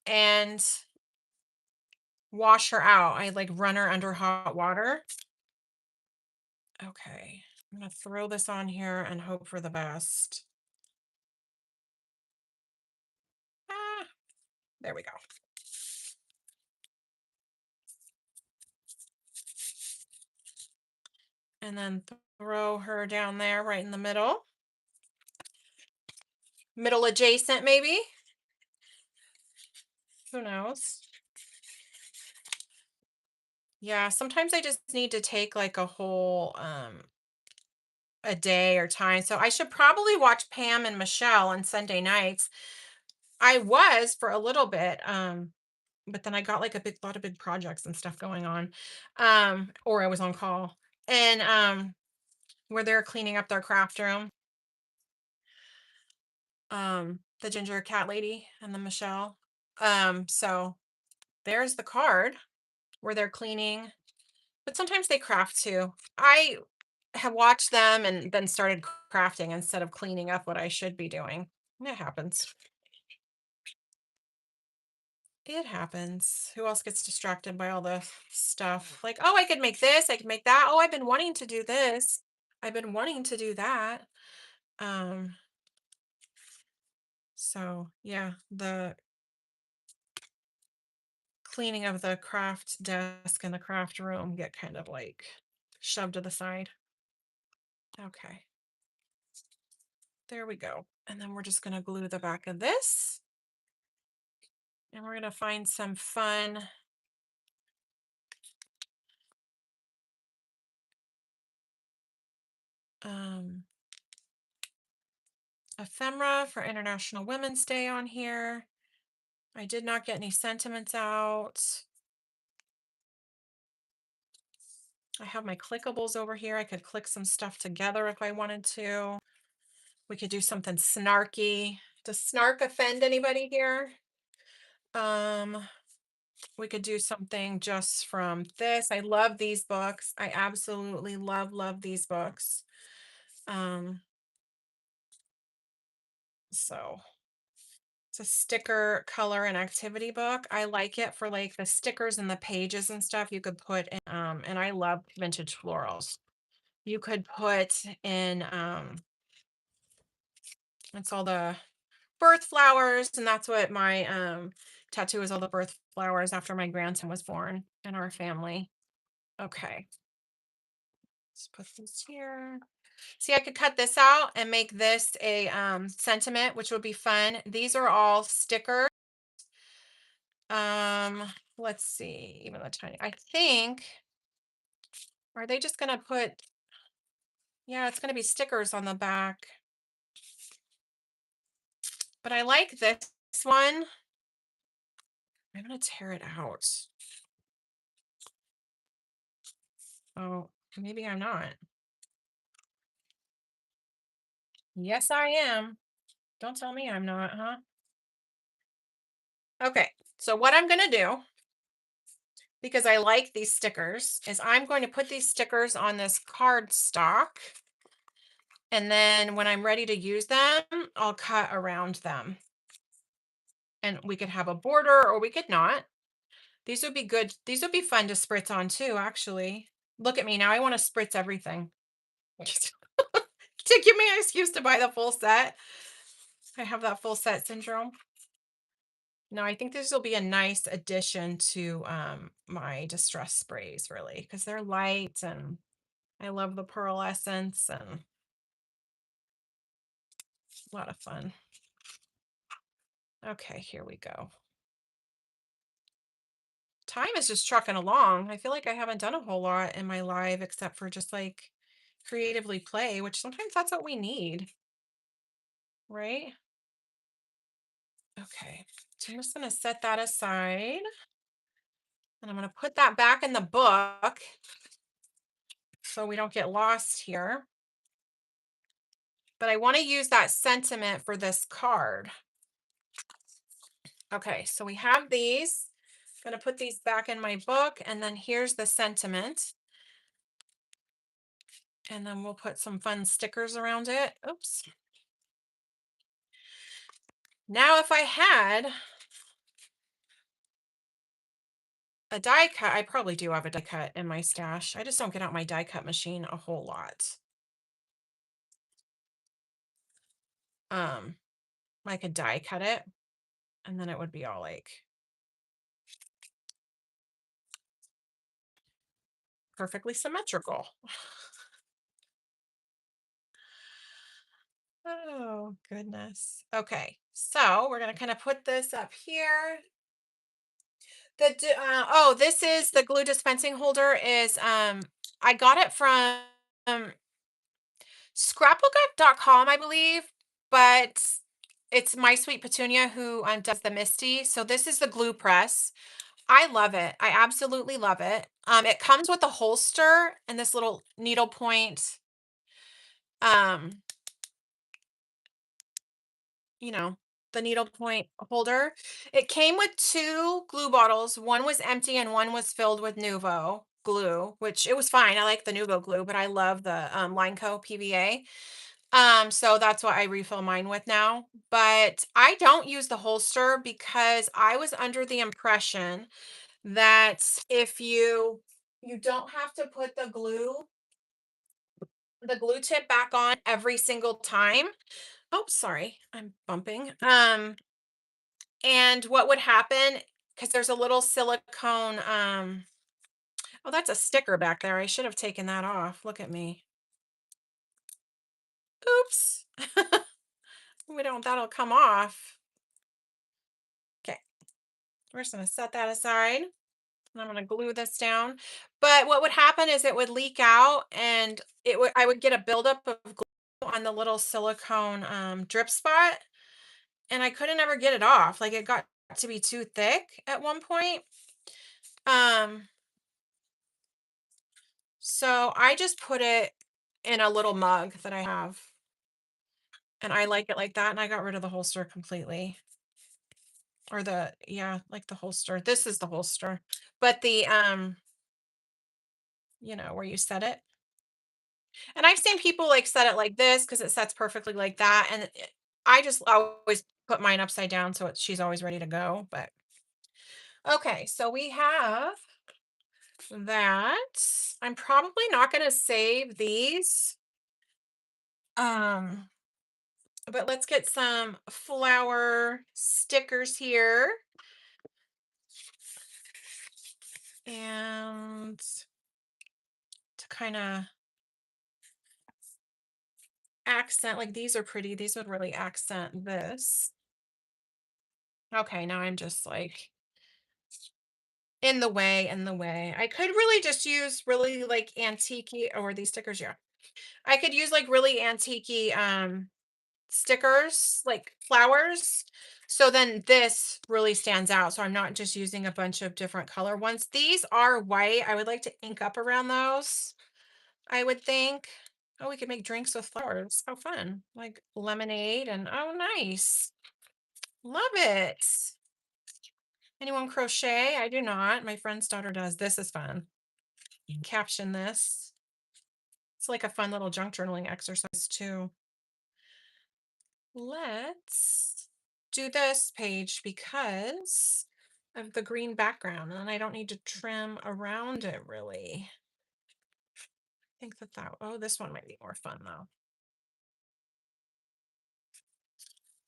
and wash her out. I like run her under hot water. Okay. I'm going to throw this on here and hope for the best. Ah, There we go. And then throw her down there right in the middle. Middle adjacent, maybe? Who knows? Yeah, sometimes I just need to take like a day or time. So I should probably watch Pam and Michelle on Sunday nights. I was for a little bit, but then I got like a big lot of big projects and stuff going on. Or I was on call. And where they're cleaning up their craft room. The ginger cat lady and the Michelle. So there's the card where they're cleaning, but sometimes they craft too. I have watched them and then started crafting instead of cleaning up what I should be doing. It happens. It happens. Who else gets distracted by all the stuff? Like, oh, I could make this, I could make that. Oh, I've been wanting to do this. I've been wanting to do that. Um, so yeah, the cleaning of the craft desk and the craft room get kind of like shoved to the side. Okay, there we go. And then we're just gonna glue the back of this. And we're gonna find some fun um ephemera for International Women's Day on here. I did not get any sentiments out. I have my clickables over here. I could click some stuff together if I wanted to. We could do something snarky. Does snark offend anybody here? Um, we could do something just from this. I love these books. I absolutely love these books. Um, so it's a sticker color and activity book. I like it for like the stickers and the pages and stuff you could put in, and I love vintage florals. You could put in it's all the birth flowers, and that's what my tattoo is, all the birth flowers after my grandson was born in our family. Okay, let's put this here. See, I could cut this out and make this a sentiment, which would be fun. These are all stickers. Um, let's see, even the tiny. I think, are they just gonna put? Yeah, it's gonna be stickers on the back. But I like this one. I'm gonna tear it out. Oh, maybe I'm not. Yes, I am. Don't tell me I'm not, huh? Okay, so what I'm gonna do, because I like these stickers, is I'm going to put these stickers on this card stock. And then when I'm ready to use them, I'll cut around them. And we could have a border or we could not. These would be good. These would be fun to spritz on too, actually. Look at me now. I want to spritz everything. To give me an excuse to buy the full set. I have that full set syndrome. No, I think this will be a nice addition to my distress sprays, really, because they're light and I love the pearl essence and a lot of fun. Okay, here we go. Time is just trucking along. I feel like I haven't done a whole lot in my life except for just like creatively play, which sometimes that's what we need, right? Okay, so I'm just going to set that aside and I'm going to put that back in the book so we don't get lost here. But I want to use that sentiment for this card. Okay, so we have these. I'm going to put these back in my book, and then here's the sentiment. And then we'll put some fun stickers around it. Oops. Now, if I had a die cut, I probably do have a die cut in my stash. I just don't get out my die cut machine a whole lot. Um, I could die cut it. and then it would be all like perfectly symmetrical. Oh, goodness. Okay. So we're going to kind of put this up here. Oh, this is the glue dispensing holder is I got it from um, scrapbookup.com, I believe, but it's My Sweet Petunia who does the Misty. So this is the glue press. I love it. I absolutely love it. It comes with a holster and this little needle point, um, you know, the needle point holder. It came with two glue bottles. One was empty and one was filled with Nuvo glue, which it was fine. I like the Nuvo glue, but I love the Lineco PVA. So that's what I refill mine with now. But I don't use the holster because I was under the impression that if you don't have to put the glue tip back on every single time. Oh, sorry, I'm bumping. And what would happen, because there's a little silicone, oh, that's a sticker back there. I should have taken that off. Look at me. Oops. We don't, that'll come off. Okay, we're just gonna set that aside. And I'm gonna glue this down. But what would happen is it would leak out and I would get a buildup of glue on the little silicone drip spot. And I couldn't ever get it off. Like it got to be too thick at one point. Um, so I just put it in a little mug that I have. And I like it like that. And I got rid of the holster completely. Or yeah, like the holster. This is the holster. But where you set it. And I've seen people like set it like this because it sets perfectly like that. And I just always put mine upside down so she's always ready to go. But okay, so we have that. I'm probably not going to save these. Um, but let's get some flower stickers here. And to kind of accent, like these are pretty. These would really accent this. Okay, now I'm just like in the way. I could really just use really like antique or these stickers, yeah. I could use like really antique stickers, like flowers. So then this really stands out. So I'm not just using a bunch of different color ones. These are white. I would like to ink up around those, I would think. Oh, we could make drinks with flowers. How fun. Like lemonade and oh, nice. Love it. Anyone crochet? I do not. My friend's daughter does. This is fun. You can caption this. It's like a fun little junk journaling exercise too. Let's do this page because of the green background and I don't need to trim around it really. I think oh, this one might be more fun though.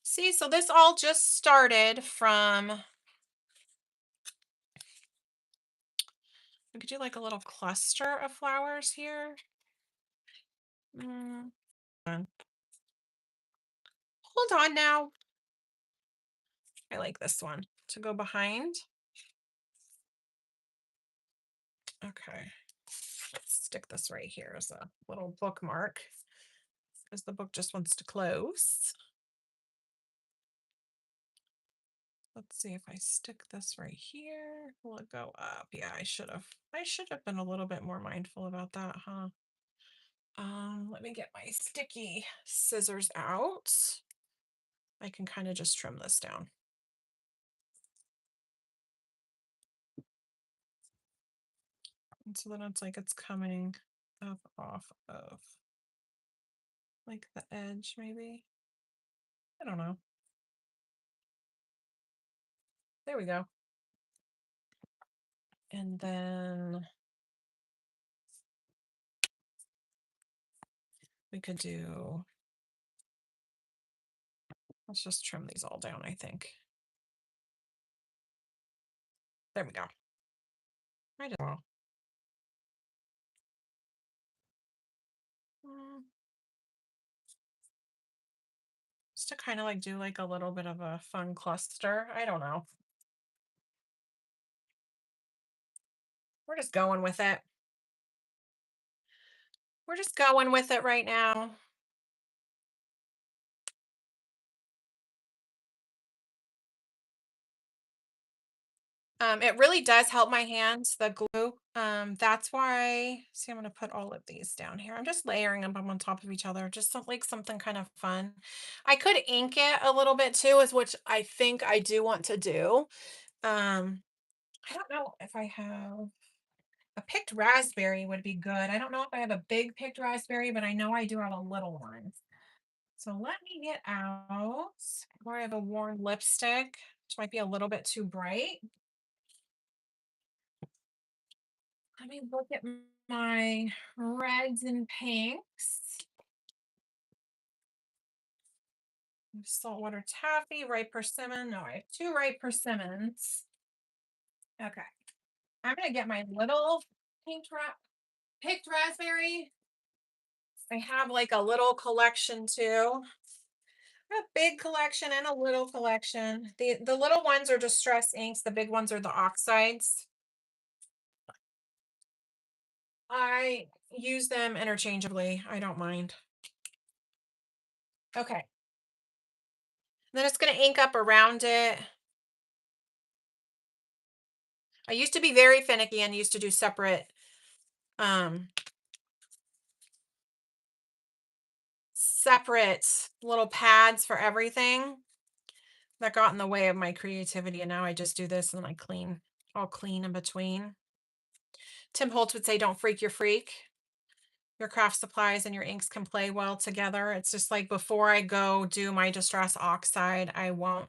See, so this all just started from, we could do like a little cluster of flowers here. Mm, hold on now. I like this one to go behind. Okay. Let's stick this right here as a little bookmark because the book just wants to close. Let's see if I stick this right here. Will it go up? Yeah, I should have. I should have been a little bit more mindful about that, huh? Let me get my sticky scissors out. I can kind of just trim this down. And so then it's like it's coming up off of like the edge, maybe. I don't know. There we go. And then we could do, let's just trim these all down, I think. There we go. Might as well. Mm, just to kind of like do like a little bit of a fun cluster. I don't know. We're just going with it. We're just going with it right now. It really does help my hands, the glue. That's why, see, I'm gonna put all of these down here. I'm just layering them on top of each other, just like something kind of fun. I could ink it a little bit too, is which I think I do want to do. Um, I don't know if I have a picked raspberry would be good. I don't know if I have a big picked raspberry, but I know I do have a little one. So let me get out. Or I have a worn lipstick, which might be a little bit too bright. Let me look at my reds and pinks. Saltwater taffy, ripe persimmon. No, I have two ripe persimmons. Okay. I'm gonna get my little picked raspberry. I have like a little collection too. A big collection and a little collection. The little ones are distress inks. The big ones are the oxides. I use them interchangeably. I don't mind. Okay. Then it's going to ink up around it. I used to be very finicky and used to do um separate little pads for everything. That got in the way of my creativity, and now I just do this and I clean. I'll clean in between. Tim Holtz would say, don't freak your freak. Your craft supplies and your inks can play well together. It's just like before I go do my distress oxide, I won't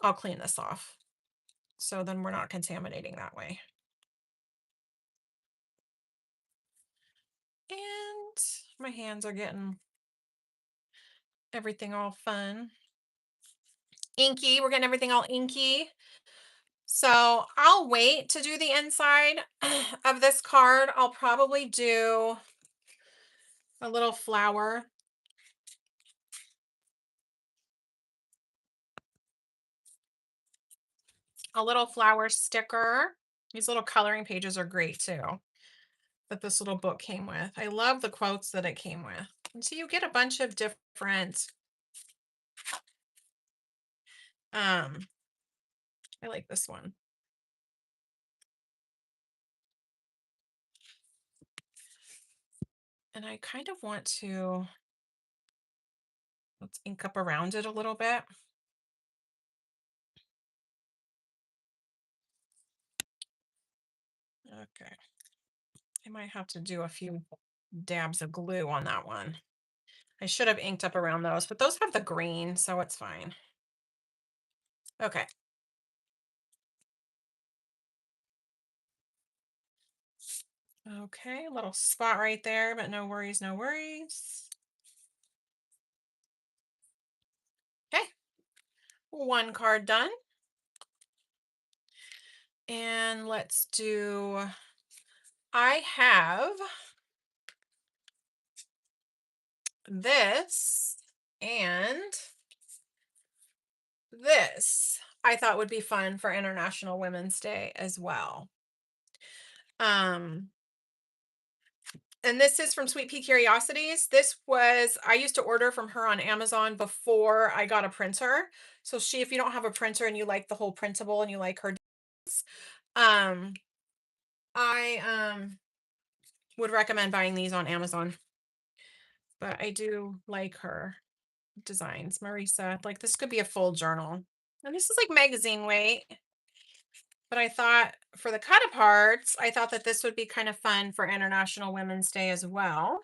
I'll clean this off. So then we're not contaminating that way. And my hands are getting everything all fun. Inky, we're getting everything all inky. So I'll wait to do the inside of this card. I'll probably do a little flower. A little flower sticker. These little coloring pages are great too, that this little book came with. I love the quotes that it came with. And so you get a bunch of different, um, I like this one. And I kind of want to, let's ink up around it a little bit. Okay. I might have to do a few dabs of glue on that one. I should have inked up around those, but those have the green, so it's fine. Okay. Okay, a little spot right there, but no worries, no worries. Okay, one card done. And let's do, I have this and this I thought would be fun for International Women's Day as well. Um, and this is from Sweet Pea Curiosities. This was, I used to order from her on Amazon before I got a printer. So she, if you don't have a printer and you like the whole printable and you like her, um, I would recommend buying these on Amazon. But I do like her designs. Marisa, like this could be a full journal. And this is like magazine weight. But I thought for the cut aparts, I thought that this would be kind of fun for International Women's Day as well.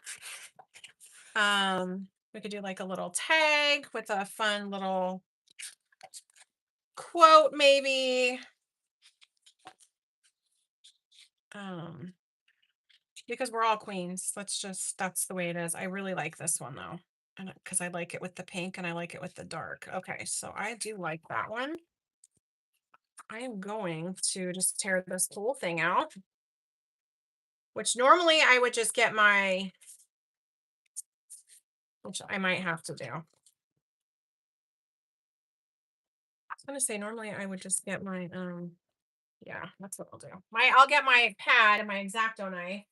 We could do like a little tag with a fun little quote, maybe. Um, because we're all queens. That's the way it is. I really like this one though. And because I like it with the pink and I like it with the dark. Okay, so I do like that one. I am going to just tear this whole thing out, which normally I would just get my, which I might have to do. I was gonna say normally I would just get my yeah, that's what I'll do. I'll get my pad and my X-Acto knife.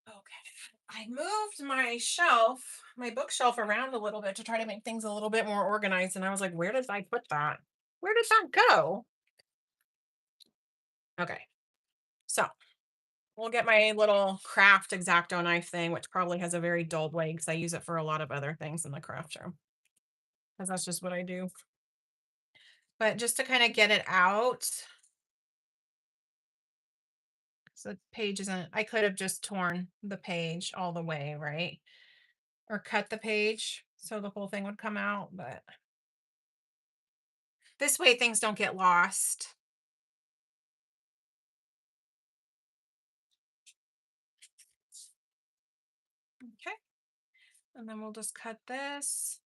Okay. I moved my bookshelf around a little bit to try to make things a little bit more organized. And I was like, where did I put that? Where did that go? Okay. So we'll get my little craft X-Acto knife thing, which probably has a very dull blade because I use it for a lot of other things in the craft room. Because that's just what I do. But just to kind of get it out, so the page isn't, I could have just torn the page all the way, right? Or cut the page so the whole thing would come out. But this way things don't get lost. Okay. And then we'll just cut this.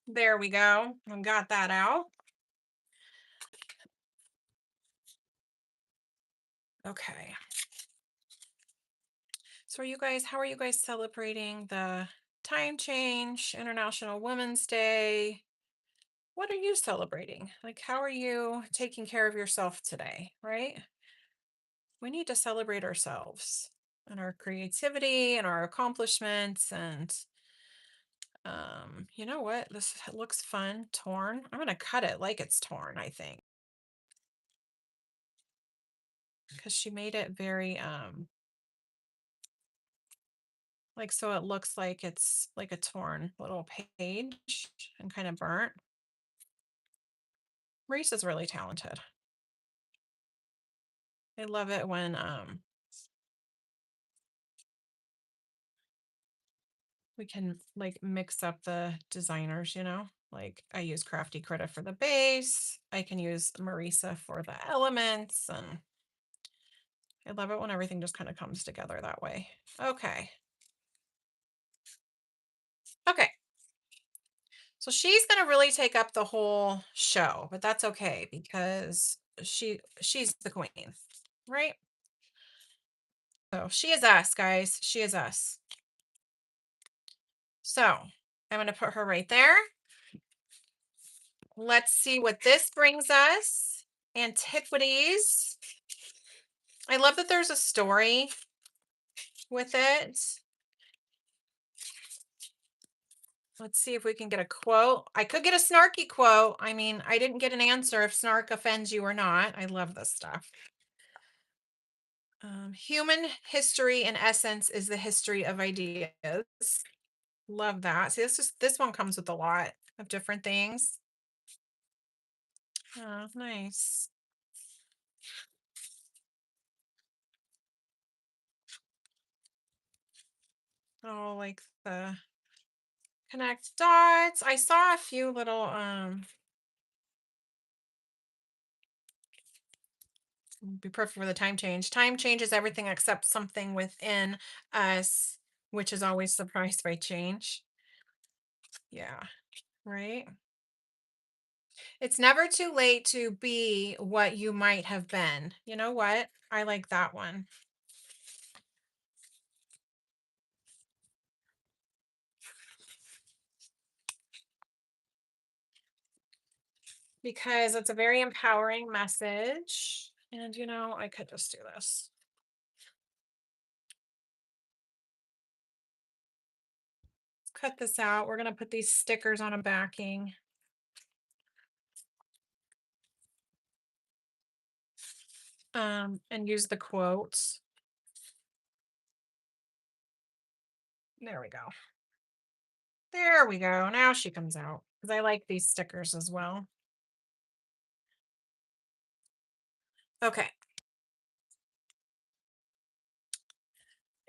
There we go. I got that out. Okay. So how are you guys celebrating the time change, International Women's Day? What are you celebrating? Like, how are you taking care of yourself today, right? We need to celebrate ourselves and our creativity and our accomplishments. And you know what? This looks fun. Torn. I'm gonna cut it like it's torn, I think. Because she made it very like, so it looks like it's like a torn little page and kind of burnt. Reese is really talented. I love it when we can like mix up the designers, you know? Like I use Crafty Critter for the base. I can use Marisa for the elements, and I love it when everything just kind of comes together that way. Okay. Okay. So she's going to really take up the whole show, but that's okay because she's the queen, right? So she is us, guys. She is us. So I'm going to put her right there. Let's see what this brings us. Antiquities. I love that there's a story with it. Let's see if we can get a quote. I could get a snarky quote. I mean, I didn't get an answer if snark offends you or not. I love this stuff. Human history, in essence, is the history of ideas. Love that. See, this one comes with a lot of different things. Oh, nice. Oh, like the connect dots. I saw a few little be perfect for the time change. Time changes everything except something within us, which is always surprised by change. Yeah, right. It's never too late to be what you might have been. You know what? I like that one because it's a very empowering message. And I could just do this. Cut this out. We're going to put these stickers on a backing. And use the quotes. There we go. There we go. Now she comes out because I like these stickers as well. Okay.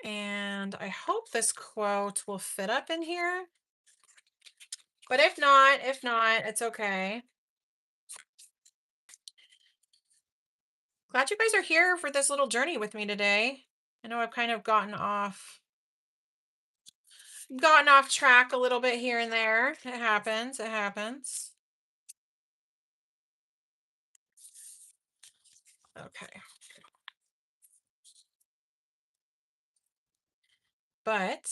And I hope this quote will fit up in here. But if not, it's okay. Glad you guys are here for this little journey with me today. I know I've kind of gotten off track a little bit here and there. It happens. It happens. Okay. But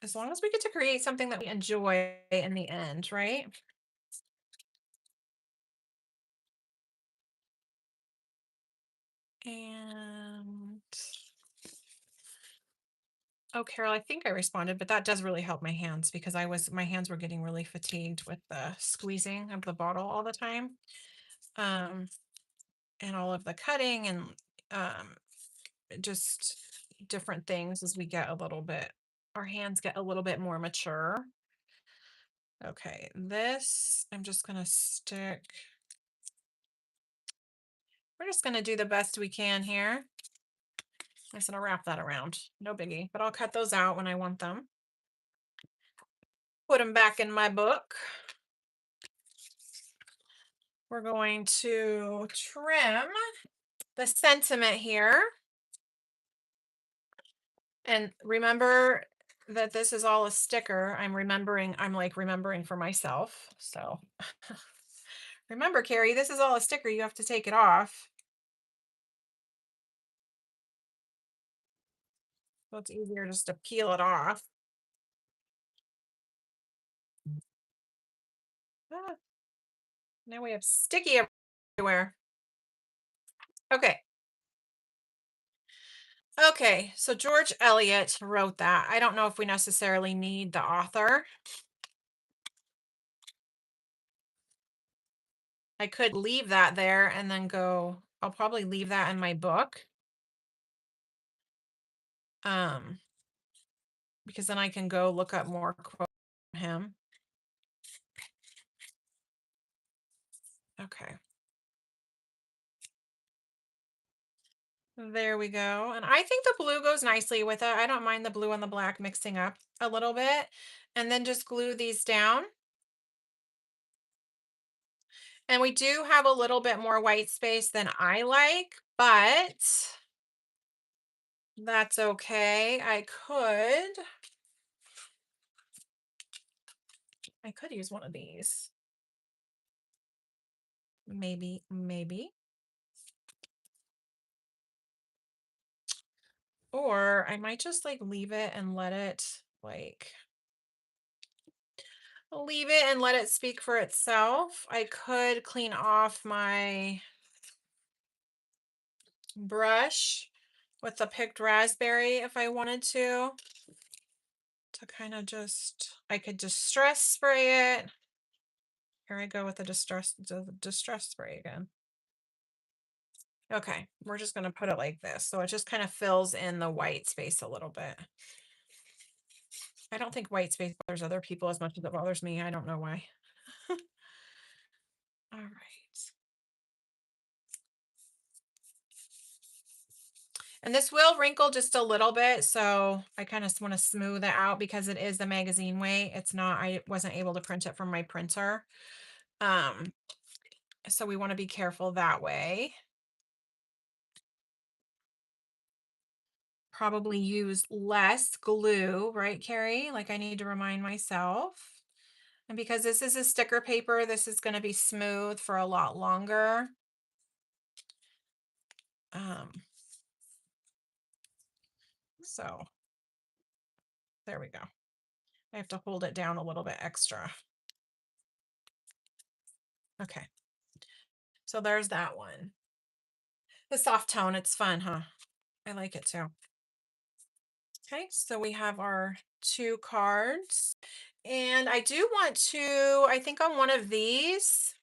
as long as we get to create something that we enjoy in the end, right? And oh, Carol, I think I responded, but that does really help my hands because my hands were getting really fatigued with the squeezing of the bottle all the time. Um, and all of the cutting and um just different things as we get a little bit our hands get a little bit more mature. Okay, this I'm just gonna stick. We're just gonna do the best we can here. I'm just gonna wrap that around. No biggie, but I'll cut those out when I want them. Put them back in my book. We're going to trim the sentiment here. And remember that this is all a sticker. I'm like remembering for myself. So remember, Carrie, this is all a sticker. You have to take it off. So it's easier just to peel it off. Ah, now we have sticky everywhere. Okay. Okay. So George Eliot wrote that. I don't know if we necessarily need the author. I could leave that there and then I'll probably leave that in my book. Um, because then I can go look up more quotes from him. Okay. There we go. And I think the blue goes nicely with it. I don't mind the blue and the black mixing up a little bit. And then just glue these down. And we do have a little bit more white space than I like, but that's okay. I could use one of these. Maybe. Or I might just like leave it and let it like leave it and let it speak for itself. I could clean off my brush with the picked raspberry if I wanted to kind of I could distress spray it. Here I go with the distress spray again. Okay, we're just going to put it like this. So it just kind of fills in the white space a little bit. I don't think white space bothers other people as much as it bothers me. I don't know why. All right. And this will wrinkle just a little bit, so I kind of want to smooth it out because it is the magazine weight. It's not, I wasn't able to print it from my printer. Um, so we want to be careful that way. Probably use less glue, right, Carrie? Like I need to remind myself. And because this is a sticker paper, this is going to be smooth for a lot longer. Um, so there we go. I have to hold it down a little bit extra. Okay. So there's that one. The soft tone, it's fun, huh? I like it too. Okay, so we have our 2 cards. And I do want to, I think on one of these,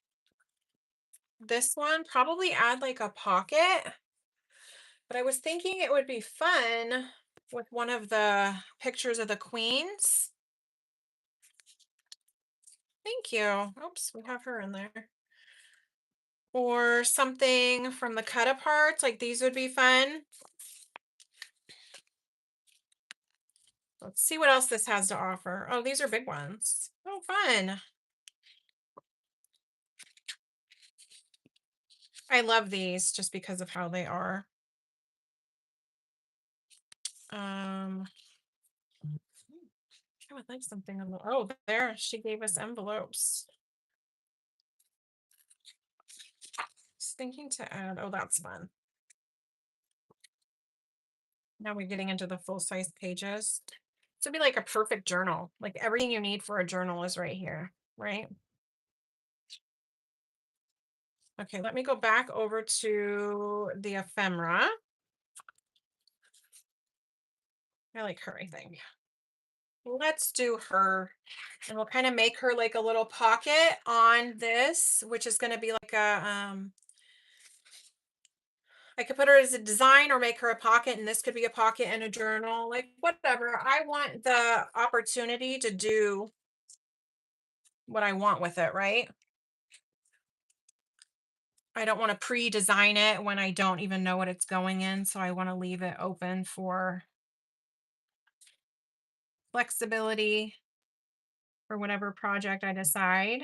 this one, probably add like a pocket. But I was thinking it would be fun with one of the pictures of the queens. Thank you. Oops, we have her in there. Or something from the cut aparts, like these would be fun. Let's see what else this has to offer. Oh, these are big ones. Oh, fun. I love these just because of how they are. Um, I would like something on the, oh, there, she gave us envelopes. Just thinking to add, oh, that's fun. Now we're getting into the full size pages. This would be like a perfect journal. Like everything you need for a journal is right here, right? Okay, let me go back over to the ephemera. I like her, I think. Let's do her. And we'll kind of make her like a little pocket on this, which is going to be like a, I could put her as a design or make her a pocket, and this could be a pocket and a journal, like whatever. I want the opportunity to do what I want with it, right? I don't want to pre-design it when I don't even know what it's going in, so I want to leave it open for flexibility for whatever project I decide.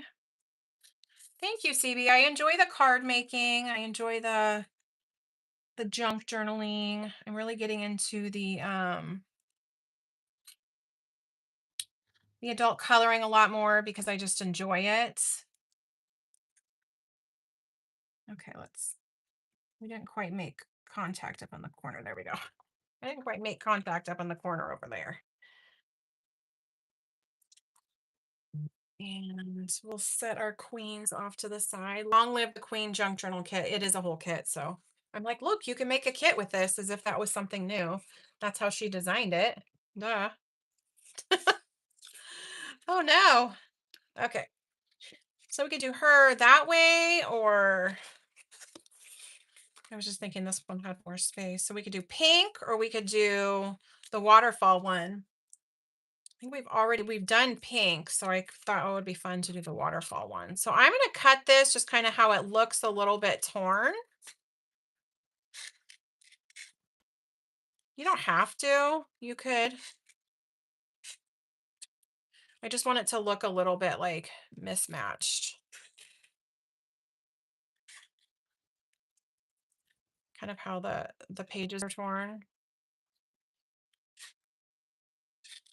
Thank you, CB. I enjoy the card making. I enjoy the junk journaling. I'm really getting into the adult coloring a lot more because I just enjoy it. Okay, we didn't quite make contact up on the corner. There we go. I didn't quite make contact up on the corner over there. And we'll set our queens off to the side. Long live the queen junk journal kit. It is a whole kit. So I'm like, look, you can make a kit with this as if that was something new. That's how she designed it. Duh. Oh no. Okay. So we could do her that way, or I was just thinking this one had more space. So we could do pink, or we could do the waterfall one. I think we've done pink, so I thought it would be fun to do the waterfall one. So I'm going to cut this just kind of how it looks a little bit torn. You don't have to. You could. I just want it to look a little bit like mismatched. Kind of how the pages are torn.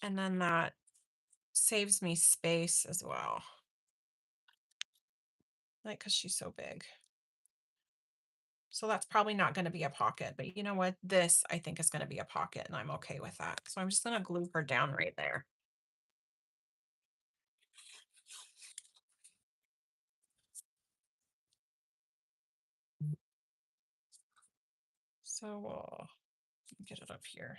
And then that saves me space as well. Like, because she's so big. So that's probably not going to be a pocket, but you know what? This I think is going to be a pocket, and I'm okay with that. So I'm just going to glue her down right there. So we'll get it up here.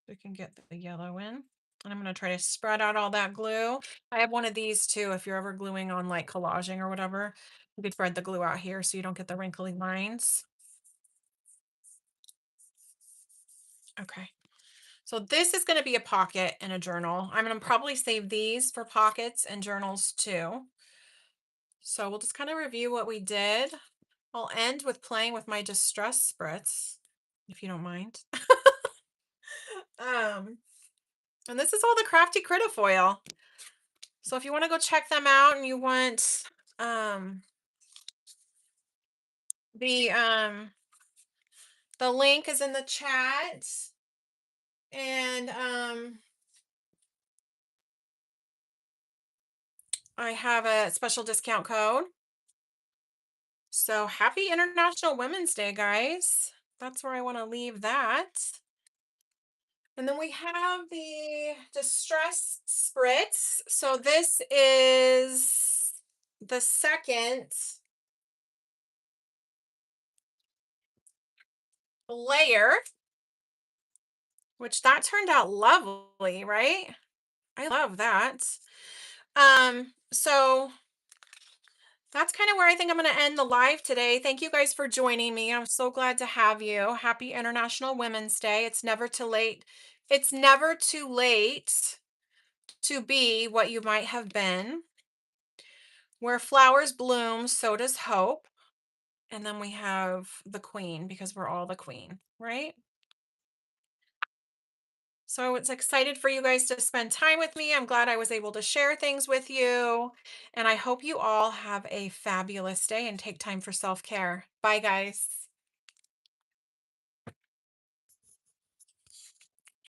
We can get the yellow in. And I'm going to try to spread out all that glue. I have one of these too. If you're ever gluing on like collaging or whatever, you could spread the glue out here so you don't get the wrinkly lines. Okay. So this is going to be a pocket and a journal. I'm going to probably save these for pockets and journals too. So we'll just kind of review what we did. I'll end with playing with my distress spritz, if you don't mind. And this is all the Crafty Critafoil. So if you want to go check them out and you want the the link is in the chat. And I have a special discount code. So happy International Women's Day, guys. That's where I want to leave that. And then we have the Distress Spritz. So this is the second layer, which that turned out lovely, right? I love that. So that's kind of where I think I'm going to end the live today. Thank you guys for joining me. I'm so glad to have you. Happy International Women's Day. It's never too late. It's never too late to be what you might have been. Where flowers bloom, so does hope. And then we have the queen because we're all the queen, right? So it's excited for you guys to spend time with me. I'm glad I was able to share things with you. And I hope you all have a fabulous day and take time for self-care. Bye, guys.